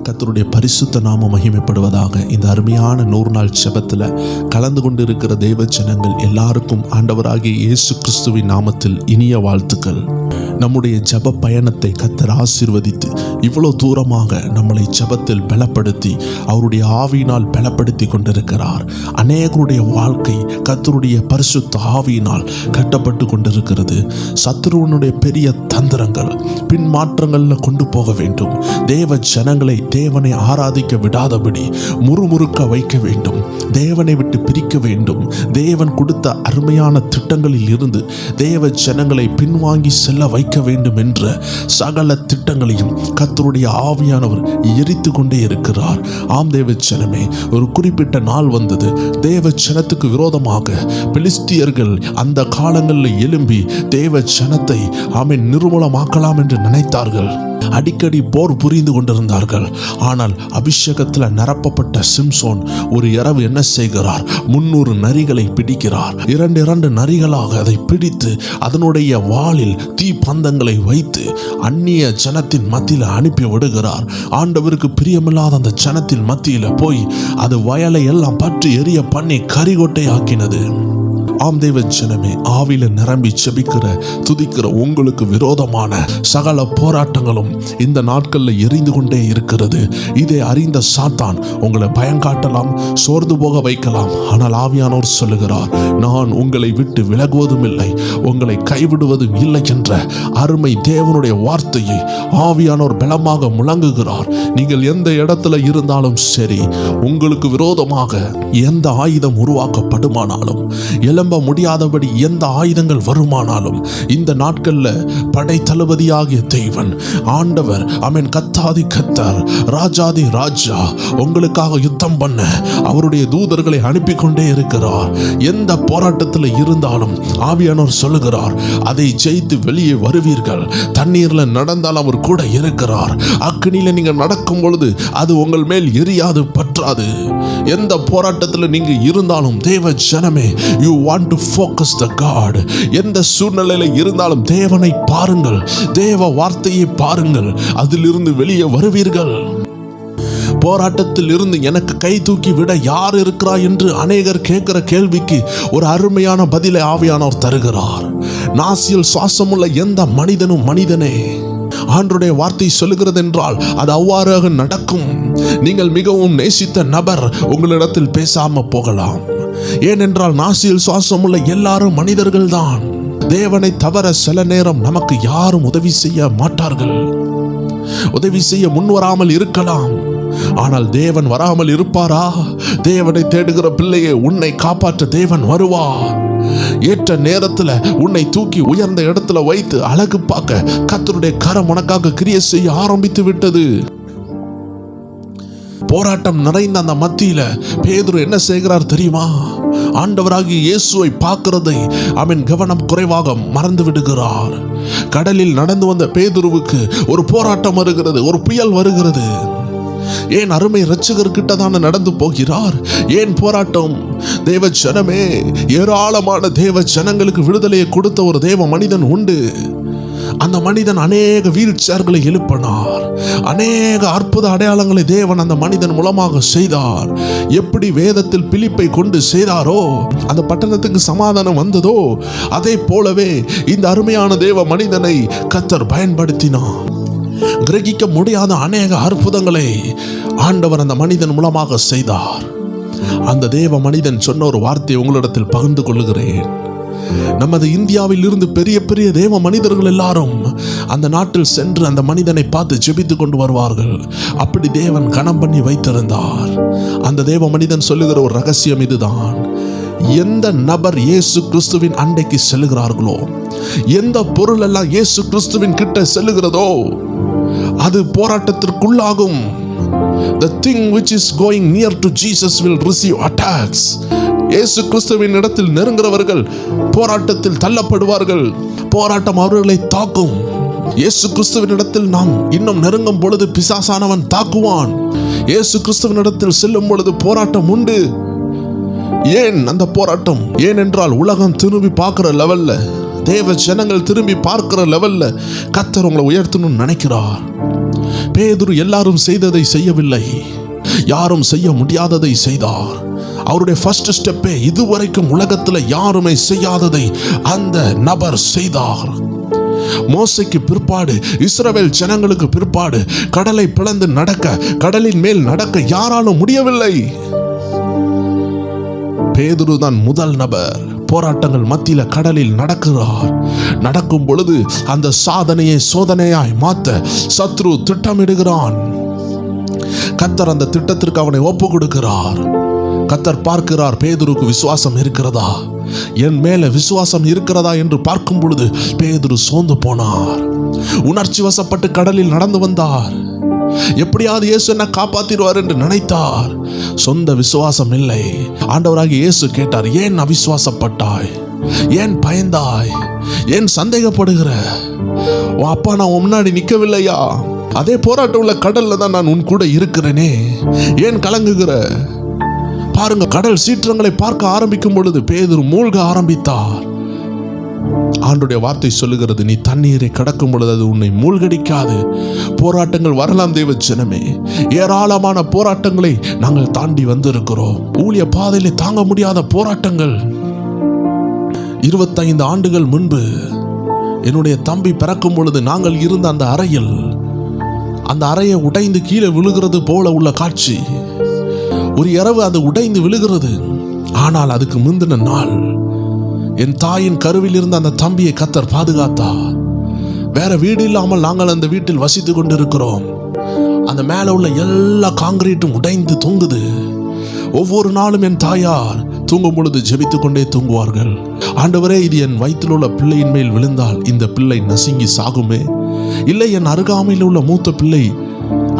கர்த்தருடைய பரிசுத்த நாமம் மகிமைப்படுவதாக. இந்த அருமையான 100 நாள் ஜெபத்தில் கலந்து கொண்டு இருக்கிற தேவ ஜனங்கள் எல்லாருக்கும் ஆண்டவராகிய இயேசு கிறிஸ்துவின் நாமத்தில் இனிய வாழ்த்துக்கள். நம்முடைய ஜெப பயணத்தை கர்த்தர் ஆசீர்வதித்து இவ்வளவு தூரமாக நம்மளை ஜெபத்தில் பலப்படுத்தி அவருடைய ஆவியினால் பலப்படுத்தி கொண்டிருக்கிறார். அநேகருடைய வாழ்க்கை கர்த்தருடைய பரிசுத்த ஆவியினால் கட்டப்பட்டு கொண்டிருக்கிறது. சத்துருவனுடைய பெரிய தந்திரங்கள் பின்மாற்றங்களில் கொண்டு போக வேண்டும். தேவ ஜனங்களை தேவனை ஆராதிக்க விடாதபடி முறுமுறுக்க வைக்க வேண்டும். தேவனை விட்டு பிரிக்க வேண்டும். தேவன் கொடுத்த அருமையான திட்டங்களில் இருந்து தேவ ஜனங்களை பின்வாங்கி செல்ல வைக்க வேண்டும் என்ற சகல திட்டங்களையும் கர்த்தருடைய ஆவியானவர் எரித்து கொண்டே இருக்கிறார். ஆம் தேவ ஜனமே, ஒரு குறிப்பிட்ட நாள் வந்தது. தேவ ஜனத்துக்கு விரோதமாக பெலிஸ்தியர்கள் அந்த காலங்களில் எழும்பி தேவ ஜனத்தை நிர்மூலமாக்கலாம் என்று நினைத்தார்கள். அடிக்கடி போர் புரிந்து கொண்டிருந்தார்கள். ஆனால் அபிஷேகத்தில் நிரப்பப்பட்ட சிம்சோன் ஒரு இரவு என்ன செய்கிறார்? 300 நரிகளை பிடிக்கிறார். 2 நரிகளாக அதை பிடித்து அதனுடைய வாளில் தீப்பந்தங்களை வைத்து அந்நிய ஜனத்தின் மத்தியில் அனுப்பி விடுகிறார். ஆண்டவருக்கு பிரியமில்லாத அந்த ஜனத்தின் மத்தியில் போய் அது வயலை எல்லாம் பற்றி எரிய பண்ணி கரிகொட்டை ஆக்கினது. ஆம் தேவ ஜனமே, ஆவில நிரம்பி செபிக்கிற துதிக்கிற உங்களுக்கு விரோதமான சகல போராட்டங்களும் இந்த நாட்களில் எரிந்து கொண்டே இருக்கிறது. இதை அறிந்த சாத்தான் உங்களை பயங்காட்டலாம், சோர்ந்து போக வைக்கலாம். ஆனால் ஆவியானோர் சொல்லுகிறார், நான் உங்களை விட்டு விலகுவதும் இல்லை, உங்களை கைவிடுவதும் இல்லை என்ற அருமை தேவனுடைய வார்த்தையை ஆவியானோர் பலமாக முழங்குகிறார். நீங்கள் எந்த இடத்துல இருந்தாலும் சரி, உங்களுக்கு விரோதமாக எந்த ஆயுதம் உருவாக்கப்படுமானாலும், எழும்ப முடியாதபடி எந்த ஆயுதங்கள் வருமானாலும், இந்த நாட்களில் படை தளபதியாகிய தேவன் ஆண்டவர் கத்தாதி கத்தர் ராஜாதி ராஜா உங்களுக்காக யுத்தம் பண்ண அவருடைய தூதர்களை அனுப்பி கொண்டே இருக்கிறார். எந்த போராட்டத்தில் இருந்தாலும் ஆவியானவர் சொல்லுகிறார், அதை ஜெயித்து வெளியே வருவீர்கள். தண்ணீர்ல நடந்தால் அவர் கூட இருக்கிறார். அக்னியில நீங்க நடக்கும் பொழுது அது உங்கள் மேல் எரியாது, பற்றாது. எந்த போராட்டத்தில் நீங்க இருந்தாலும் தேவ ஜனமே, you want to focus the God. எந்த சூழ்நிலையில் இருந்தாலும் தேவனை பாருங்கள், தேவ வார்த்தையை பாருங்கள், அதிலிருந்து வெளியே வருவீர்கள். போராட்டத்தில் இருந்து எனக்கு கை தூக்கி விட யார் இருக்கிறார் என்று அநேகர் கேட்கிற கேள்விக்கு ஒரு அருமையான பதிலை ஆவியானவர் தருகிறார். நாசியில் சுவாசமுள்ள எந்த மனிதனும் மனிதனே. ஆண்டவருடைய வார்த்தை சொல்லுகிறது என்றால் அது அவ்வாறாக நடக்கும். நீங்கள் மிகவும் நேசித்த நபர் உங்களிடத்தில் பேசாம போகலாம். ஏனென்றால் நாசியில் சுவாசமுள்ள எல்லாரும் மனிதர்கள் தான். தேவனை தவிர சில நேரம் நமக்கு யாரும் உதவி செய்ய மாட்டார்கள், உதவி செய்ய முன்வராமல் இருக்கலாம். ஆனால் தேவன் வராமல் இருப்பாரா? தேவனை தேடுகிற பிள்ளையை உன்னை காப்பாற்ற தேவன் வருவார். ஏற்ற நேரத்தில் உன்னை தூக்கி உயர்ந்த இடத்துல வைத்து அழகு பார்க்க கர்த்தருடைய கரம் உனக்காக கிரியை செய்ய ஆரம்பித்து விட்டது. போராட்டம் நிறைந்த அந்த மத்தியில பேதுரு என்ன செய்கிறார் தெரியுமா? ஆண்டவராகிய இயேசுவை பார்க்கிறதை கவனம் குறைவாக மறந்து விடுகிறார். கடலில் நடந்து வந்த பேதுருவுக்கு ஒரு போராட்டம் வருகிறது, ஒரு புயல் வருகிறது. ஏன் அருமை இரட்சகர்கிட்ட தானே நடந்து போகிறார். ஏன் போராட்டம்? தேவ ஜனமே, ஏராளமான தேவ ஜனங்களுக்கு விடுதலையை கொடுத்த ஒரு தேவ மனிதன் உண்டு. அந்த மனிதன் அநேக வீல் சேர்களை எழுப்பினார். அநேக அற்புத அடையாளங்களை தேவன் அந்த மனிதன் மூலமாக செய்தார். எப்படி வேதத்தில் பிலிப்பை கொண்டு செய்தாரோ, அந்த பட்டணத்துக்கு சமாதானம் வந்ததோ, அதே போலவே இந்த அருமையான தேவ மனிதனை கர்த்தர் பயன்படுத்தினார். கிரகிக்க முடியாத அநேக அற்புதங்களை ஆண்டவர் அந்த மனிதன் மூலமாக செய்தார். அந்த தேவ மனிதன் சொன்ன ஒரு வார்த்தையை உங்களிடத்தில் பகிர்ந்து கொள்ளுகிறேன். நமது இந்தியாவில் இருந்து பெரிய பெரிய தேவ மனிதர்கள் எல்லாரும் அந்த நாட்டில் சென்று அந்த மனிதனை பார்த்து ஜெபித்து கொண்டு வருவார்கள். அப்படி தேவன் கனம் பண்ணி வைத்திருந்தார். அந்த தேவ மனிதன் சொல்லுகிற ஒரு ரகசியம் இதுதான்: எந்த நபர் இயேசு கிறிஸ்துவின் அண்டைக்கு செல்லுகிறார்களோ, எந்த பொருள் எல்லாம் இயேசு கிறிஸ்துவின் கிட்ட செல்லுகிறதோ அது போராட்டத்திற்குள்ளாகும். The thing which is going near to Jesus will receive attacks. இயேசு கிறிஸ்துவின் இடத்தில் நெருங்குறவர்கள் போராட்டத்தில் தள்ளப்படுவார்கள். போராட்டம் அவர்களை தாக்கும். இயேசு கிறிஸ்துவின் இடத்தில் நாம் இன்னும் நெருங்கும் பொழுது பிசாசானவன் தாக்குவான். இயேசு கிறிஸ்துவின் இடத்தில் செல்லும் பொழுது போராட்டம் உண்டு. ஏன் அந்த போராட்டம்? ஏனென்றால் உலகம் திரும்பி பார்க்கிற லெவல்ல தேவ ஜனங்கள் திரும்பி பார்க்கிற லெவல்ல கர்த்தர் உங்களை உயர்த்தணும்னு நினைக்கிறார். பேதுரு எல்லாரும் செய்ததை செய்யவில்லை, யாரும் செய்ய முடியாததை செய்தார். அவருடைய ஃபர்ஸ்ட் ஸ்டெப்பே இதுவரைக்கும் உலகத்தில் யாருமே செய்யாததை அந்த நபர் செய்தார். மோசைக்கு பிற்பாடு, இஸ்ரவேல் ஜனங்களுக்கு பிற்பாடு கடலை பிளந்து நடக்க, கடலின் மேல் நடக்க யாராலும் முடியவில்லை. பேதுரு தான் முதல் நபர். போராட்டங்கள் மத்தியில கடலில் நடக்கிறார். நடக்கும் பொழுது அந்த சாதனையை சோதனையாய் மாத்த சத்ரு திட்டமிடுகிறான். கர்த்தர் அந்த திட்டத்திற்கு அவனை ஒப்பு கொடுக்கிறார். கர்த்தர் பார்க்கிறார், பேதுருக்கு விசுவாசம் இருக்கிறதா, என் மேல விசுவாசம் இருக்கிறதா என்று பார்க்கும் பொழுது பேதுரு சோர்ந்து போனார். உணர்ச்சி வசப்பட்டு கடலில் நடந்து வந்தார். எப்படியாவது இயேசு என்ன காப்பாத்திடுவார் என்று நினைத்தார். சொந்த விசுவாசம் இல்லை. ஆண்டவராகிய இயேசு கேட்டார், ஏன் அவிசுவாசப்பட்டாய், ஏன் பயந்தாய், ஏன் சந்தேகப்படுகிற? உன் அப்பா நான் உன் முன்னாடி நிற்கவில்லையா? அதே போராட்டம் உள்ள கடல்ல தான் நான் உன் கூட இருக்கிறேனே, ஏன் கலங்குகிற? பாருங்க, கடல் சீற்றங்களை பார்க்க ஆரம்பிக்கும் பொழுது பேதுரு மூழ்க ஆரம்பித்தார். ஆண்டுடைய வார்த்தை சொல்லுகிறது, நீ தண்ணீரை கடக்கும் பொழுது அது உன்னை மூழ்கடிக்காது. போராட்டங்கள் வரலாம் தேவ ஜனமே, ஏராளமான போராட்டங்களை நாங்கள் தாண்டி வந்திருக்கிறோம். ஊழிய பாதையிலே தாங்க முடியாத போராட்டங்கள். 25 ஆண்டுகள் முன்பு என்னுடைய தம்பி பிறக்கும் பொழுது நாங்கள் இருந்த அந்த அறையில், அந்த அறையை உடைந்து கீழே விழுகிறது போல உள்ள காட்சி. ஒரு இரவு அது உடைந்து விழுகிறது. ஆனால் அதுக்கு முந்தின நாள் என் தாயின் கருவில் இருந்த அந்த தம்பியை கர்த்தர் பாதுகாத்தார். வேற வீடு இல்லாமல் நாங்கள் அந்த வீட்டில் வசித்து கொண்டிருக்கிறோம். அந்த மேலே உள்ள எல்லா காங்கிரீட்டும் உடைந்து தொங்குது. ஒவ்வொரு நாளும் என் தாயார் தூங்கும் பொழுது ஜெபித்து கொண்டே தூங்குவார்கள். ஆண்டவரே, இது என் வயிற்றில் உள்ள பிள்ளையின் மேல் விழுந்தால் இந்த பிள்ளை நசுங்கி சாகுமே, இல்லை என் அருகாமையில் உள்ள மூத்த பிள்ளை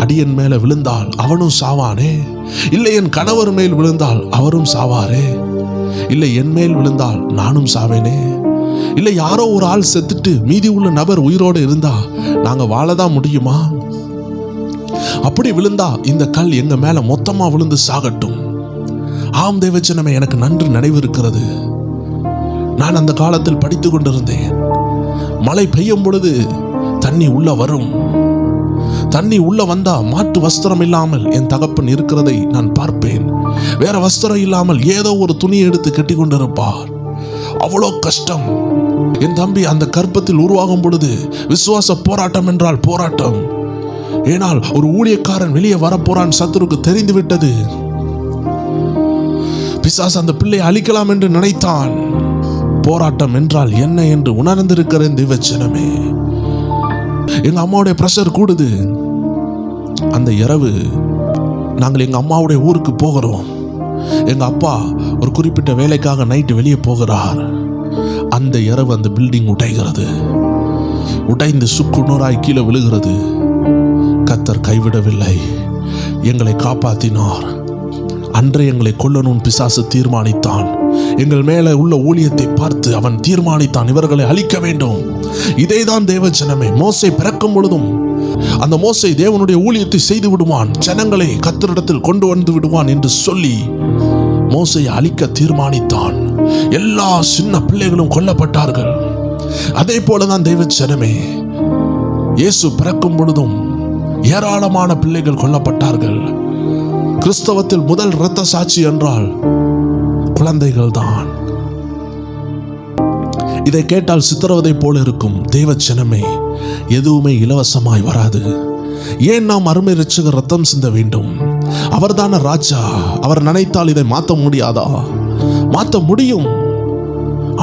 அடியன் மேல விழுந்தால் அவனும் சாவானே, இல்லை என் கணவர் மேல் விழுந்தால் அவரும் சாவாரே, இல்லை என் மேல் விழுந்தால் நானும் சாவேனே, இல்லை யாரோ ஒரு ஆள் செத்துட்டு மீதி உள்ள நபர் உயிரோடு இருந்தா நாங்க வாழதான் முடியுமா? அப்படி விழுந்தா இந்த கல் எங்க மேல மொத்தமா விழுந்து சாகட்டும். ஆம் தேவச்சனமே, எனக்கு நன்று நினைவு இருக்கிறது. நான் அந்த காலத்தில் படித்து கொண்டிருந்தேன். மழை பெய்யும் பொழுது தண்ணி உள்ள வரும். தண்ணி உள்ள வந்தா மாற்று வஸ்திரம் இல்லாமல் என் தகப்பன் இருக்கிறதை நான் பார்ப்பேன். வேற வஸ்திரம் இல்லாமல் ஏதோ ஒரு துணியை எடுத்து கட்டி கொண்டிருப்பார். அவ்வளோ கஷ்டம். என் தம்பி அந்த கர்ப்பத்தில் உருவாகும் பொழுது விசுவாச போராட்டம் என்றால் போராட்டம். ஏனால் ஒரு ஊழியக்காரன் வெளியே வரப்போறான் சத்துருக்கு தெரிந்து விட்டது. பிசாசு அந்த பிள்ளை அழிக்கலாம் என்று நினைத்தான். போராட்டம் என்றால் என்ன என்று உணர்ந்திருக்கிறேன் தேவச்சனமே. எங்க அம்மாவுடைய பிரஷர் கூடுது. அந்த இரவு நாங்கள் எங்க அம்மாவுடைய ஊருக்கு போகிறோம். எங்க அப்பா ஒரு குறிப்பிட்ட வேலைக்காக நைட்டு வெளியே போகிறார். அந்த இரவு அந்த பில்டிங் உடைகிறது. உடைந்து சுக்குநூறாய் கீழே விழுகிறது. கர்த்தர் கைவிடவில்லை, எங்களை காப்பாற்றினார். அன்றே எங்களை கொல்லணும் பிசாசு தீர்மானித்தான். எங்கள் மேலே உள்ள ஊழியத்தை பார்த்து அவன் தீர்மானித்தான், இவர்களை அழிக்க வேண்டும். இதைதான் தேவ ஜனமே, மோசே பிறக்கும் பொழுதும் அந்த மோசே தேவனுடைய ஊழியத்தை செய்து விடுவான், ஜனங்களை கர்த்தரிடத்தில் கொண்டு வந்து விடுவான் என்று சொல்லி மோசையை அழிக்க தீர்மானித்தான். எல்லா சின்ன பிள்ளைகளும் கொல்லப்பட்டார்கள். அதே போலதான் தேவ ஜனமே, இயேசு பிறக்கும் பொழுதும் ஏராளமான பிள்ளைகள் கொல்லப்பட்டார்கள். கிறிஸ்தவத்தில் முதல் இரத்த சாட்சி என்றால் குழந்தைகள் தான். இதை கேட்டால் சித்திரவதை போல இருக்கும். தேவ ஜனமே, எதுவுமே இலவசமாய் வராது. ஏன் நாம் அருமை இரட்சகர் ரத்தம் சிந்த வேண்டும்? அவர்தான ராஜா. அவர் நினைத்தால் இதை மாற்ற முடியாதா? மாற்ற முடியும்.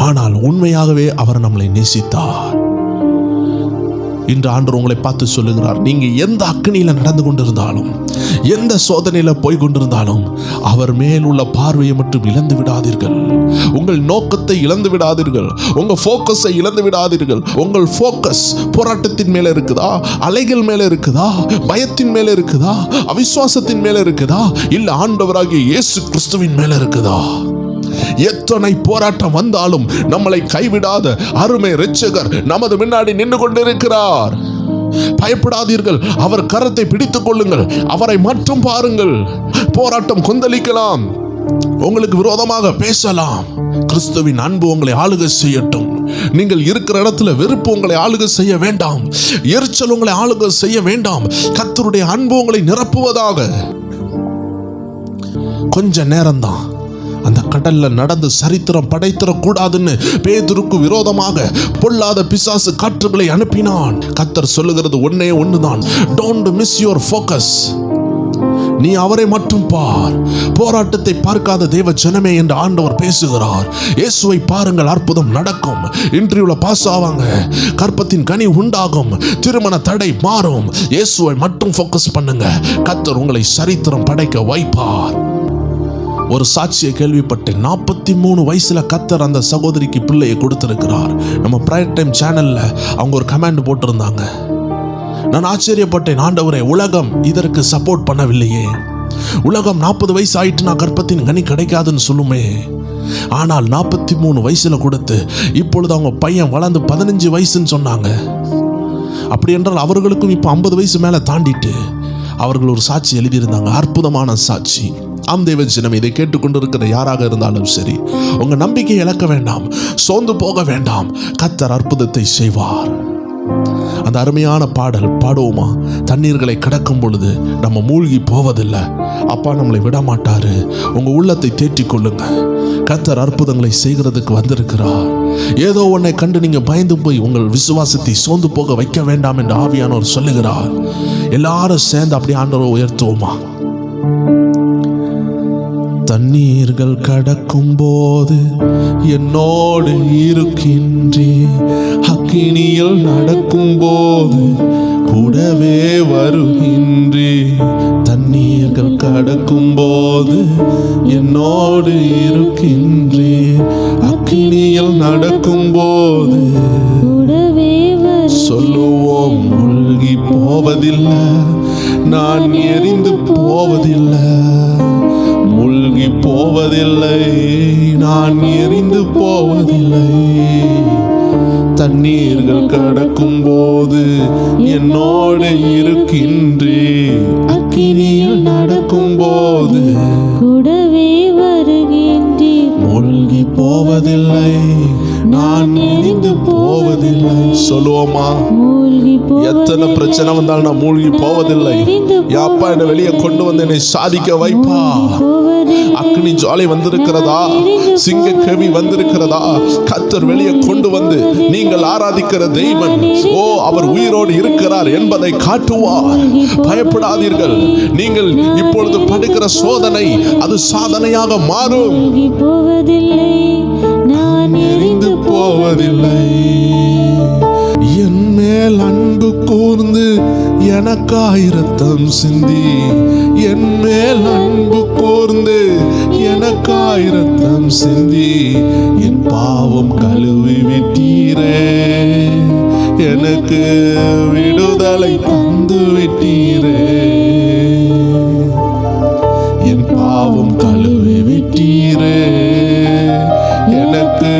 ஆனால் உண்மையாகவே அவர் நம்மளை நேசித்தார். இன்று ஆண்டவர் உங்களை பார்த்து சொல்லுகிறார், நீங்க எந்த அக்னியில நடந்து கொண்டிருந்தாலும், எந்த சோதனையில போய் கொண்டிருந்தாலும் அவர் மேல் உள்ள பார்வையை மட்டும் இழந்து விடாதீர்கள். உங்கள் நோக்கத்தை இழந்து விடாதீர்கள். உங்க போக்கஸை இழந்து விடாதீர்கள். உங்கள் போக்கஸ் போராட்டத்தின் மேல இருக்குதா, அலைகள் மேல இருக்குதா, பயத்தின் மேல இருக்குதா, அவிசுவாசத்தின் மேல இருக்குதா, இல்ல ஆண்டவராகிய இயேசு கிறிஸ்துவின் மேல இருக்குதா? எத்தனை போராட்டம் வந்தாலும் நம்மளை கைவிடாத அருமை இரட்சகர் நமது முன்னாடி நின்று கொண்டிருக்கிறார். பயப்படாதீர்கள். அவர் கரத்தை பிடித்துக் கொள்ளுங்கள். அவரை மட்டும் பாருங்கள். போராட்டம் கொந்தளிக்கலாம், உங்களுக்கு விரோதமாக பேசலாம். கிறிஸ்துவின் அன்பு உங்களை ஆளுகை செய்யட்டும். நீங்கள் இருக்கிற இடத்துல வெறுப்பு உங்களை ஆளுகை செய்ய வேண்டாம், எரிச்சல் உங்களை ஆளுகை செய்ய வேண்டாம். கர்த்தருடைய அன்பு உங்களை நிரப்புவதாக. கொஞ்ச நேரம்தான். அந்த கடல்ல நடந்து சரித்திரம் படைத்திடக்கூடாதுன்னு பேதுருக்கு விரோதமாக பொல்லாத பிசாசு காற்றுகளை அனுப்பினான். கர்த்தர் சொல்லுகிறது ஒன்னே ஒண்ணுதான், டோன்ட் மிஸ் யுவர் ஃபோக்கஸ். நீ அவரை மட்டும் பார். போராட்டத்தை பார்க்காத தேவ ஜனமே என்று ஆண்டவர் பேசுகிறார். இயேசுவை பாருங்கள், அற்புதம் நடக்கும். இன்டர்வியூல பாஸ் ஆவாங்க, கற்பத்தின் கனி உண்டாகும், திருமண தடை மாறும். இயேசுவை மட்டும் ஃபோக்கஸ் பண்ணுங்க. கர்த்தர் உங்களை சரித்திரம் படைக்க வைப்பார். ஒரு சாட்சியை கேள்விப்பட்டேன். 43 வயசுல கர்த்தர் அந்த சகோதரிக்கு பிள்ளையை கொடுத்திருக்கிறார். நம்ம பிரைட் டைம் சேனல்ல அவங்க ஒரு கமெண்ட் போட்டிருந்தாங்க. நான் ஆச்சரியப்பட்டேன், ஆண்டவரே, உலகம் இதற்கு சப்போர்ட் பண்ணவில்லையே. உலகம் 40 வயசு ஆயிட்டுனா கர்ப்பத்தின் கனி கிடைக்காதுன்னு சொல்லுமே. ஆனால் 43 வயசுல கொடுத்து இப்பொழுது அவங்க பையன் வளர்ந்து 15 வயசுன்னு சொன்னாங்க. அப்படி என்றால் அவர்களுக்கும் இப்போ 50 வயசு மேல தாண்டிட்டு அவர்கள் ஒரு சாட்சி எழுதியிருந்தாங்க. அற்புதமான சாட்சி. ஆம் தேவ ஜனமே, இதை கேட்டுக்கொண்டிருக்கிற யாராக இருந்தாலும் சரி, உங்க நம்பிக்கையை இழக்க வேண்டாம், சோர்ந்து போக வேண்டாம். கர்த்தர் அற்புதத்தை செய்வார். அந்த அருமையான பாடல் பாடுவோமா? தண்ணீர்களை கடக்கும் பொழுது நம்ம மூழ்கி போவதில்லை, அப்பா நம்மளை விட மாட்டாரு. உங்க உள்ளத்தை தேற்றிக் கொள்ளுங்க. கர்த்தர் அற்புதங்களை செய்கிறதுக்கு வந்திருக்கிறார். ஏதோ ஒன்றை கண்டு நீங்க பயந்து போய் உங்கள் விசுவாசத்தை சோர்ந்து போக வைக்க வேண்டாம் என்று ஆவியானவர் சொல்லுகிறார். எல்லாரும் சேர்ந்து அப்படியே ஆண்டவரை உயர்த்துவோமா? தண்ணீர்கள் கடக்கும் போது என்னோடு இருக்கின்றே, அக்கினியில் நடக்கும் போது கூடவே வருகின்றே. தண்ணீர்கள் கடக்கும் போது என்னோடு இருக்கின்றே, அக்கினியில் நடக்கும் போது சொல்லுவோம், மூழ்கி போவதில்லை, நான் எரிந்து போவதில்லை. மூழ்கி போவதில்லை, நான் எரிந்து போவதில்லை. தண்ணீர்கள் கடக்கும் போது என்னோடு இருக்கின்றே, அக்கினியில் நடக்கும் போது கூடவே வருகின்றே. மூழ்கி போவதில்லை, நான் எரிந்து போவதில்லை. சொல்லுவோமா? எத்தனை பிரச்சனை வந்தாலும் நான் மூழ்கி போவதில்லை. யாப்பா என்னை வெளியே கொண்டு வந்து என்னை சாதிக்க வைப்பா. அக்னி ஜுவாலை வந்திருக்கிறதா, சிங்க கவி வந்திருக்கிறதா, கர்த்தர் வெளியே கொண்டு வந்து நீங்கள் ஆராதிக்கிற தெய்வன், ஓ அவர் உயிரோடு இருக்கிறார் என்பதை காட்டுவார். பயப்படாதீர்கள். நீங்கள் இப்பொழுது படுகிற சோதனை அது சாதனையாக மாறும். நான் எரிந்து போவதில்லை. என் மேல் அன்பு கூர்ந்து எனக்காய் இரத்தம் சிந்தி, என் மேல் அன்பு கூர்ந்து எனக்காய் இரத்தம் சிந்தி, என் பாவம் கழுவி விட்டீரே, எனக்கு விடுதலை தந்து விட்டீரே. என் பாவம் கழுவி விட்டீரே, எனக்கு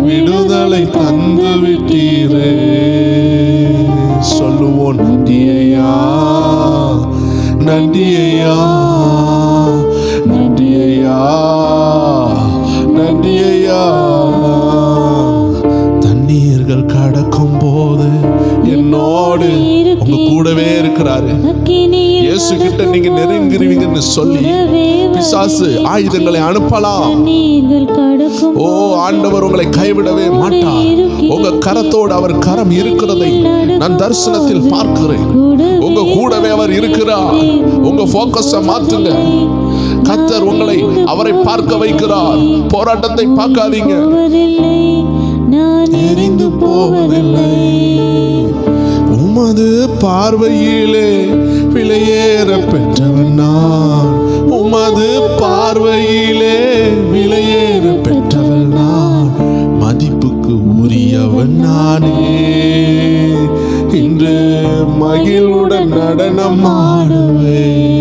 விடுதலை தந்து விட்டீரே. சொல்லுவோம், நன்றியையா, நன்றியையா, நன்றியையா, நன்றியையா. தண்ணீர்கள் கடக்கும் போது என்னோடு உங்க கூடவே இருக்கிறாரு. இயேசு கிட்ட நீங்க நெருங்குவீங்கன்னு சொல்லி பிசாசு ஆயுதங்களை அனுப்பலாம். ஓ, ஆண்டவர் உங்களை கைவிடவே மாட்டார். உங்க கரத்தோடு அவர் கரம் இருக்கிறதை நான் தரிசனத்தில் பார்க்கிறேன். உங்க கூடவே அவர் இருக்கிறார். உங்க போக்கஸை மாத்துங்க. கர்த்தர் உங்களை அவரை பார்க்க வைக்கிறார். போராட்டத்தை பார்க்காதீங்க. எரிந்து போவதில்லை. உமது பார்வையிலே விலையேற பெற்றவன் நான். உமது பார்வையிலே விலையேற பெற்றவன் நான். மதிப்புக்கு உரியவன் நானே. இன்று மகிழ்வுடன் நடனம் ஆடுவேன்.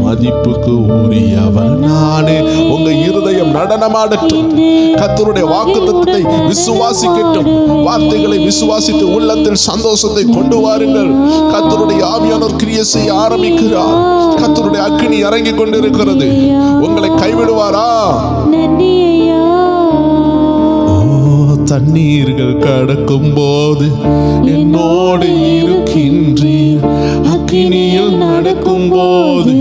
மதிப்புக்கு உரியவன் நானே. உங்க இருதயம் நடனமாடட்டும். கர்த்தருடைய வாக்குத்தத்தத்தை விசுவாசிக்கட்டும். வார்த்தைகளை விசுவாசித்து உள்ளத்தில் சந்தோஷத்தை கொண்டு வாருங்கள். கர்த்தருடைய ஆவியானவர் கிரியை செய்ய ஆரம்பிக்கிறார். கர்த்தருடைய அக்கினி இறங்கி கொண்டிருக்கிறது. உங்களை கைவிடுவாரா? தண்ணீர்கள் கடக்கும் போது என்னோடு இருக்கின்றீர். அக்கினியில் நடக்கும் போது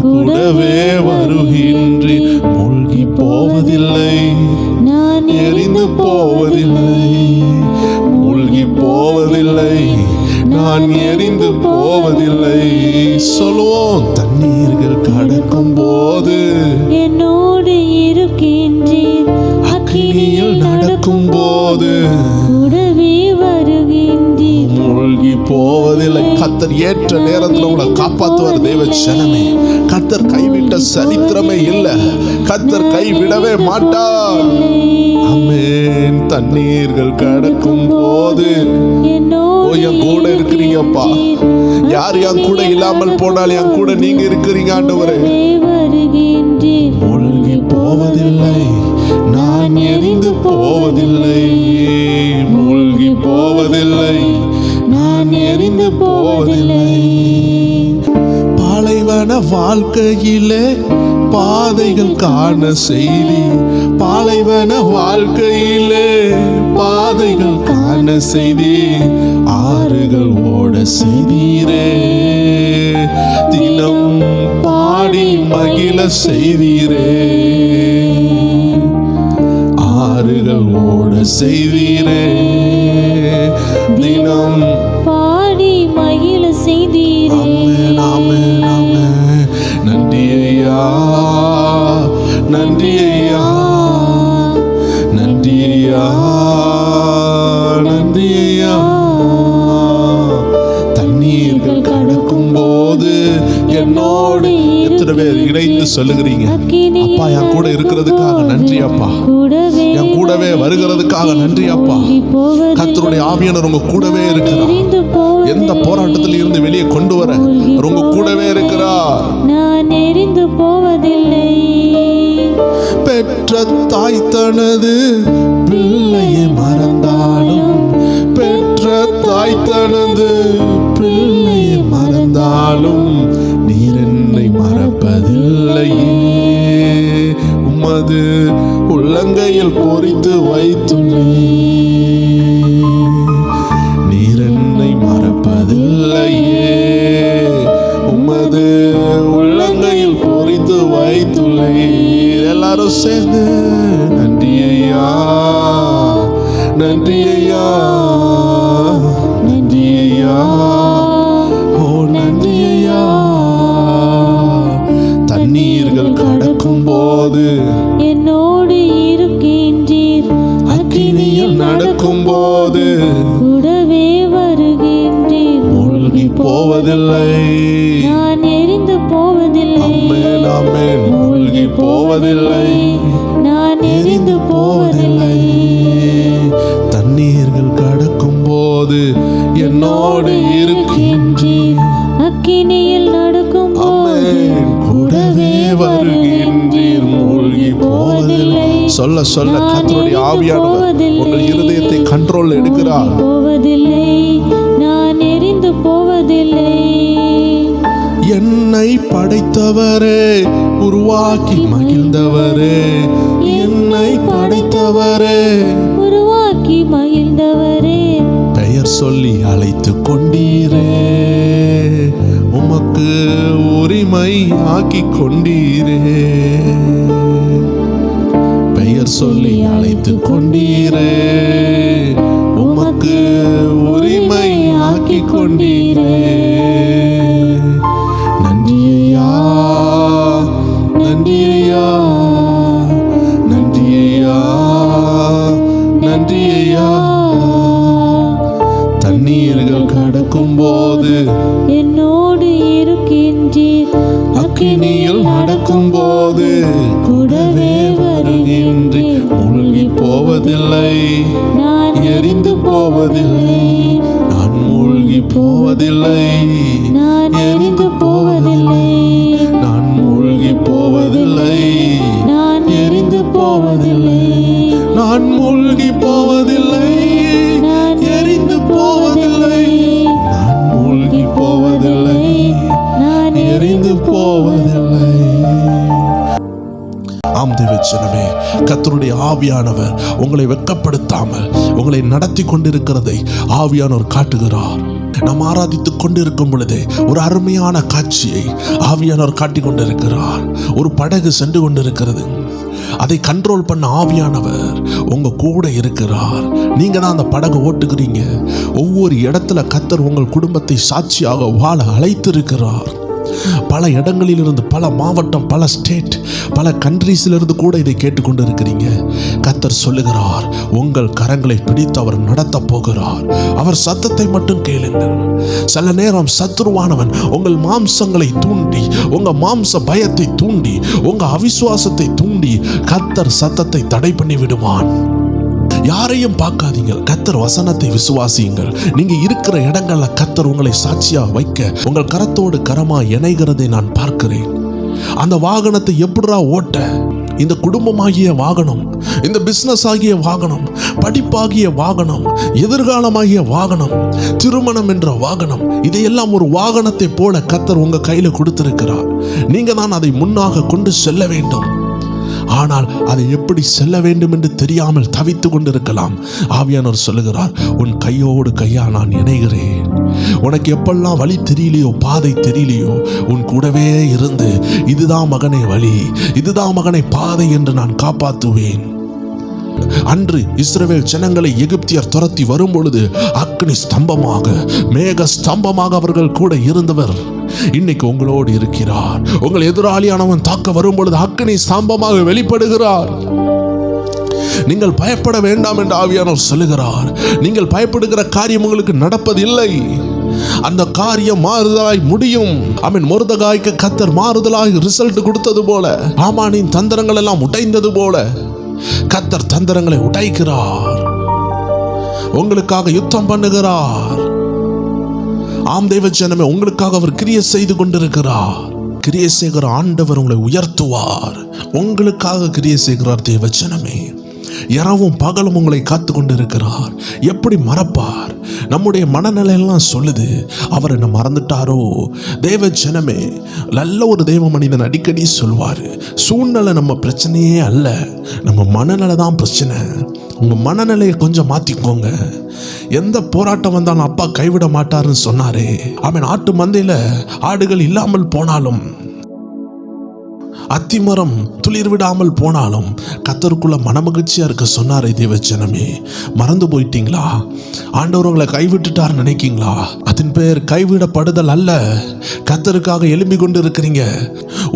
கூடவே வருகின்றீர். மூழ்கி போவதில்லை, நான் எரிந்து போவதில்லை. மூழ்கி போவதில்லை, நான் எரிந்து போவதில்லை. சொல்லுவோம், தண்ணீர்கள் கடக்கும் போது என்னோடு இருக்கின்றீர். அக்கினியில் நடக்கும் போது கூடவே வருகின்றீர். மூழ்கி போவதில்லை. கர்த்தர் ஏற்ற நேரத்தில் உங்களை காப்பாற்றுவார். தேவ ஜனமே, கர்த்தர் கைவிட்ட சரித்திரமே இல்லை. கர்த்தர் கைவிடவே மாட்டார். ஆமென். தண்ணீர்கள் கடக்கும் போது என் கூட இருக்கிறீங்கப்பா. யார் என் கூட இல்லாமல் போனால் என் கூட நீங்க இருக்கிறீங்க ஆண்டவரே. மூழ்கி போவதில்லை, நான் எரிந்து போவதில்லை. மூழ்கி போவதில்லை, நான் எரிந்து போவதில்லை. பாலைவன வாழ்க்கையிலே பாதைகள் காண செய்தி. பாலைவன வாழ்க்கையிலே பாதைகள் காண செய்தி. ஆறுகள் ஓட செய்தீரே, தினம் பாடி மகிழ செய்தீரே. ஆறுகள் ஓட செய்தீரே, தினம் பாடி மகிழ செய்தீரே. ஆமென், ஆமென், ஆமென். நன்றி ஐயா, நன்றி ஐயா, நன்றி ஐயா, நன்றி ஐயா. தண்ணீர்கள் கடக்கும் போது என்னோடு எத்தனை பேர் இணைந்து சொல்லுகிறீங்க, அப்பா என் கூட இருக்கிறதுக்காக நன்றி அப்பா, என் கூடவே வருகிறதுக்காக நன்றி அப்பா. கர்த்தருடைய ஆவியானவர் உங்க கூடவே இருக்கிறார். எந்த போராட்டத்தில் இருந்து வெளியே கொண்டு வர உங்க கூடவே இருக்கிறார். நான் எரிந்து போவதில்லை. பெற்ற தாய் தனது பிள்ளையை மறந்தாலும், பெற்ற தாய் தனது பிள்ளையை மறந்தாலும் நீர் என்னை மறப்பதில்லையே. உமது உள்ளங்கையில் பொறித்து வைத்துள்ளே. நீர் என்னை மறப்பதில்லையே. உமது உள்ளங்கையில் பொறித்து வைத்துள்ளே. எல்லாரும் சேர்ந்து நன்றி ஐயா, நன்றி ஐயா, நன்றி ஐயா, ஓ நன்றி ஐயா. தண்ணீர்கள் கடக்கும் போது என்னோடு இருக்கின்றீர். அக்கினியில் நடக்கும் போது கூடவே வருகின்றீர். மூழ்கி போவதில்லை, நான் எரிந்து போவதில்லை. ஆமென், ஆமென். மூழ்கி போவதில்லை, நான் எரிந்து போவதில்லை. தண்ணீர்கள் கடக்கும் போது என்னோடு இருக்கின்றீர். அக்கினியில் நடக்கும் போது ஆமென். கூடவே வருகின்றீர். மூழ்கி போவதில்லை. சொல்ல சொல்ல கர்த்தருடைய ஆவியானவர் உங்கள் இருதயத்தை கண்ட்ரோல் எடுக்கிறார். போவதில்லை, நான் எரிந்து போவதில்லை. என்னை படைத்தவரே, உருவாக்கி மகிழ்ந்தவரே. என்னை படைத்தவரே, உருவாக்கி மகிழ்ந்தவரே. பெயர் சொல்லி அழைத்து கொண்டீரே. உமக்கு உரிமை ஆக்கி கொண்டீரே. பெயர் சொல்லி அழைத்து கொண்டீரே. உமக்கு உரிமை ஆக்கி கொண்டீரே. நன்றி ஐயா, நன்றி ஐயா, நன்றி ஐயா, நன்றி ஐயா. தண்ணீர்கள் கடக்கும் போது என்னோடு இருக்கின்றீர். அக்கினியில் நடக்கும் போது கூடவே வருகின்றீர். மூழ்கி போவதில்லை, நான் எரிந்து போவதில்லை. நான் மூழ்கி போவதில்லை, நான் எரிந்து போவதில்லை. நான் மூழ்கி போவதில்லை, நான் எரிந்து போவதில்லை. நான் மூழ்கி போவதில்லை, நான் எரிந்து போவதில்லை. நான் மூழ்கி போவதில்லை, நான் எரிந்து போவதில்லை. ஆம் தேவ தேவஜனமே, கர்த்தருடைய ஆவியானவர் உங்களை வெட்கப்படுத்தாமல் உங்களை நடத்தி கொண்டிருக்கிறதை ஆவியானவர் காட்டுகிறார். நாம் ஆராதித்துக் கொண்டிருக்கும் பொழுதே ஒரு அருமையான காட்சியை ஆவியானவர் காட்டிக் கொண்டிருக்கிறார். ஒரு படகு சென்று கொண்டிருக்கிறது. அதை கண்ட்ரோல் பண்ண ஆவியானவர் உங்க கூட இருக்கிறார். நீங்க தான் அந்த படகு ஓட்டுகிறீங்க. ஒவ்வொரு இடத்துல கர்த்தர் உங்கள் குடும்பத்தை சாட்சியாக வாழ அழைத்திருக்கிறார். பல இடங்களிலிருந்து, பல மாவட்டம், பல ஸ்டேட், பல கண்ட்ரீஸிலிருந்து கூட இதை கேட்டுக்கொண்டு இருக்கிறீங்க. கர்த்தர் சொல்லுகிறார், உங்கள் கரங்களை பிடித்து அவர் நடத்த போகிறார். அவர் சத்தத்தை மட்டும் கேளுங்கள். சில நேரம் சத்துருவானவன் உங்கள் மாம்சங்களை தூண்டி, உங்க மாம்ச பயத்தை தூண்டி, உங்க அவிசுவாசத்தை தூண்டி கர்த்தர் சத்தத்தை தடை பண்ணி விடுவான். யாரையும் பார்க்காதீங்க, கர்த்தர் வசனத்தை விசுவாசியுங்கள். நீங்க இருக்கிற இடங்கள்ல கர்த்தர் உங்களை சாட்சியா வைக்க உங்கள் கரத்தோடு கரமா இணைகிறதை நான் பார்க்கிறேன். அந்த வாகனத்தை எப்படிரா ஓட்ட? இந்த குடும்பமாகிய வாகனம், இந்த பிசினஸ் ஆகிய வாகனம், படிப்பாகிய வாகனம், எதிர்காலமாகிய வாகனம், திருமணம் என்ற வாகனம், இதையெல்லாம் ஒரு வாகனத்தை போல கர்த்தர் உங்க கையில கொடுத்திருக்கிறார். நீங்க தான் அதை முன்னாக கொண்டு செல்ல வேண்டும். ஆனால் அதை எப்படி செல்ல வேண்டும் என்று தெரியாமல் தவித்து கொண்டிருக்கலாம். ஆவியானவர் சொல்லுகிறார், உன் கையோடு கையா நான் இணைகிறேன். உனக்கு எப்பெல்லாம் வழி தெரியலையோ, பாதை தெரியலையோ, உன் கூடவே இருந்து இதுதான் மகனே வழி, இதுதான் மகனை பாதை என்று நான் காப்பாற்றுவேன். அன்று இஸ்ரவேல் ஜனங்களை எகிப்தியர் துரத்தி வரும் பொழுது அக்னி ஸ்தம்பமாக, மேக ஸ்தம்பமாக அவர்கள் கூட இருந்தவர் இன்னைக்கு உங்களோடு இருக்கிறார். உங்கள் எதிராளியானவன் தாக்க வரும் பொழுது அக்னி ஸ்தம்பமாக வெளிப்படுகிறார். நீங்கள் பயப்பட வேண்டாம் என்று ஆவியானவர் சொல்லுகிறார். நீங்கள் பயப்படுகிற காரியம் உங்களுக்கு நடப்பதில்லை. அந்த காரியம் மாறுதலாய் முடியும். ஆமென். மொர்தெகாய்க்கு கர்த்தர் மாறுதலாய் ரிசல்ட் கொடுத்தது போல, ஆமானின் தந்திரங்கள் எல்லாம் உடைந்தது போல கர்த்தர் தந்திரங்களை உடைக்கிறார். உங்களுக்காக யுத்தம் பண்ணுகிறார். ஆம் தேவஜனமே, உங்களுக்காக அவர் கிரியை செய்து கொண்டிருக்கிறார். கிரியை செய்கிற ஆண்டவர் உங்களை உயர்த்துவார். உங்களுக்காக கிரியை செய்கிறார் தேவஜனமே. இரவும் பகலும் உங்களை காத்து கொண்டிருக்கிறார். எப்படி மறப்பார்? நம்முடைய மனநிலையெல்லாம் சொல்லுது, அவர் என்ன மறந்துட்டாரோ? தேவ ஜனமே, நல்ல ஒரு தேவ மனிதன் அடிக்கடி சொல்வார், சூழ்நிலை நம்ம பிரச்சனையே அல்ல, நம்ம மனநிலை தான் பிரச்சனை. உங்க மனநிலையை கொஞ்சம் மாத்திக்கோங்க. எந்த போராட்டம் வந்தாலும் அப்பா கைவிட மாட்டாருன்னு சொன்னாரே. ஆமென். ஆட்டு மந்தையில ஆடுகள் இல்லாமல் போனாலும், அத்திமரம் துளிர் விடாமல் போனாலும் கர்த்தருக்குள்ள மனமகிழ்ச்சியா இருக்க சொன்னாரே தேவஜனமே. மறந்து போயிட்டீங்களா? ஆண்டவர் உங்களை கைவிட்டுட்டார் நினைக்கீங்களா? அதன் பேர் கைவிடப்படுதல் அல்ல. கர்த்தருக்காக எழும்பி கொண்டு இருக்கிறீங்க.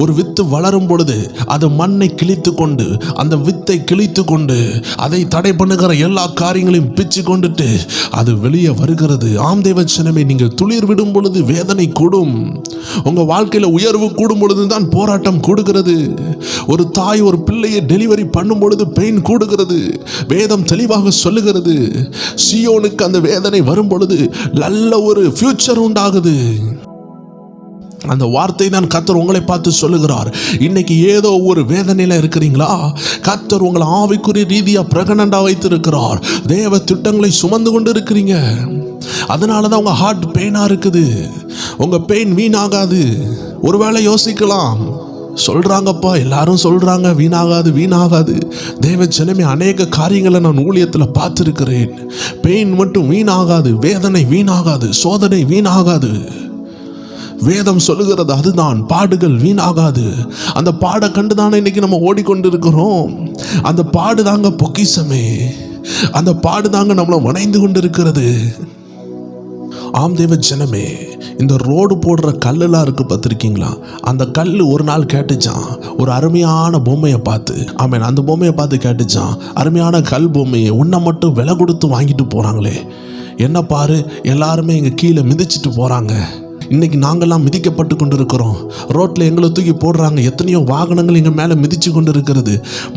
ஒரு வித்து வளரும் பொழுது அது மண்ணை கிழித்து கொண்டு, அந்த வித்தை கிழித்து கொண்டு, அதை தடை பண்ணுகிற எல்லா காரியங்களையும் பிச்சு கொண்டுட்டு அது வெளியே வருகிறது. ஆம் தேவஜனமே, நீங்கள் துளிர் விடும் பொழுது வேதனை கூடும். உங்க வாழ்க்கையில உயர்வு கூடும் பொழுதுதான் போராட்டம் கூடுகிறது. ஒரு தாய் ஒரு பிள்ளையை டெலிவரி பண்ணும் பொழுது பெயின் கூடுகிறது. வேதம் தெளிவாக சொல்லுகிறது, சியோனுக்கு அந்த வேதனை வரும் பொழுது நல்ல ஒரு ஃபியூச்சர் உண்டாகுது. அந்த வார்த்தை தான் கர்த்தர் உங்களை பார்த்து சொல்லுகிறார். இன்னைக்கு ஏதோ ஒரு வேதனையில இருக்கிறீங்களா? கர்த்தர் உங்களை ஆவிக்குரிய ரீதியா பிரெக்னண்டா வைத்திருக்கிறார். தேவ திட்டங்களை சுமந்து கொண்டு இருக்கிறீங்க. அதனாலதான் உங்க ஹார்ட் பெயினா இருக்குது. உங்க பெயின் வீணாகாது. ஒருவேளை யோசிக்கலாம், சொல்றாங்கப்பா, எல்லாரும் சொல்றாங்க வீணாகாது வீணாகாது. தேவ ஜனமே, அநேக காரியங்களை நான் ஊழியத்தில் பார்த்திருக்கிறேன். பெயின் மட்டும் வீணாகாது, வேதனை வீணாகாது, சோதனை வீணாகாது. வேதம் சொல்லுகிறது அதுதான், பாடுகள் வீணாகாது. அந்த பாடை கண்டுதானே இன்னைக்கு நம்ம ஓடிக்கொண்டிருக்கிறோம். அந்த பாடு தாங்க பொக்கிஷமே. அந்த பாடு தாங்க நம்மளை வணைந்து கொண்டிருக்கிறது. ஆம் தேவ ஜனமே, இந்த ரோடு போடுற கல்லெல்லாம் இருக்கு பார்த்துருக்கீங்களா? அந்த கல் ஒரு நாள் கேட்டுச்சான் ஒரு அருமையான பொம்மையை பார்த்து. ஆமேன். அந்த பொம்மையை பார்த்து கேட்டுச்சான், அருமையான கல் பொம்மையை உன்னை மட்டும் விலை கொடுத்து வாங்கிட்டு போகிறாங்களே, என்ன பாரு, எல்லாருமே இங்கே கீழே மிதிச்சிட்டு போகிறாங்க. இன்னைக்கு நாங்கள்லாம் மிதிக்கப்பட்டு கொண்டு இருக்கிறோம். ரோட்டில் எங்களை தூக்கி போடுறாங்க. எத்தனையோ வாகனங்கள் எங்கள் மேலே மிதிச்சு கொண்டு இருக்கிறது.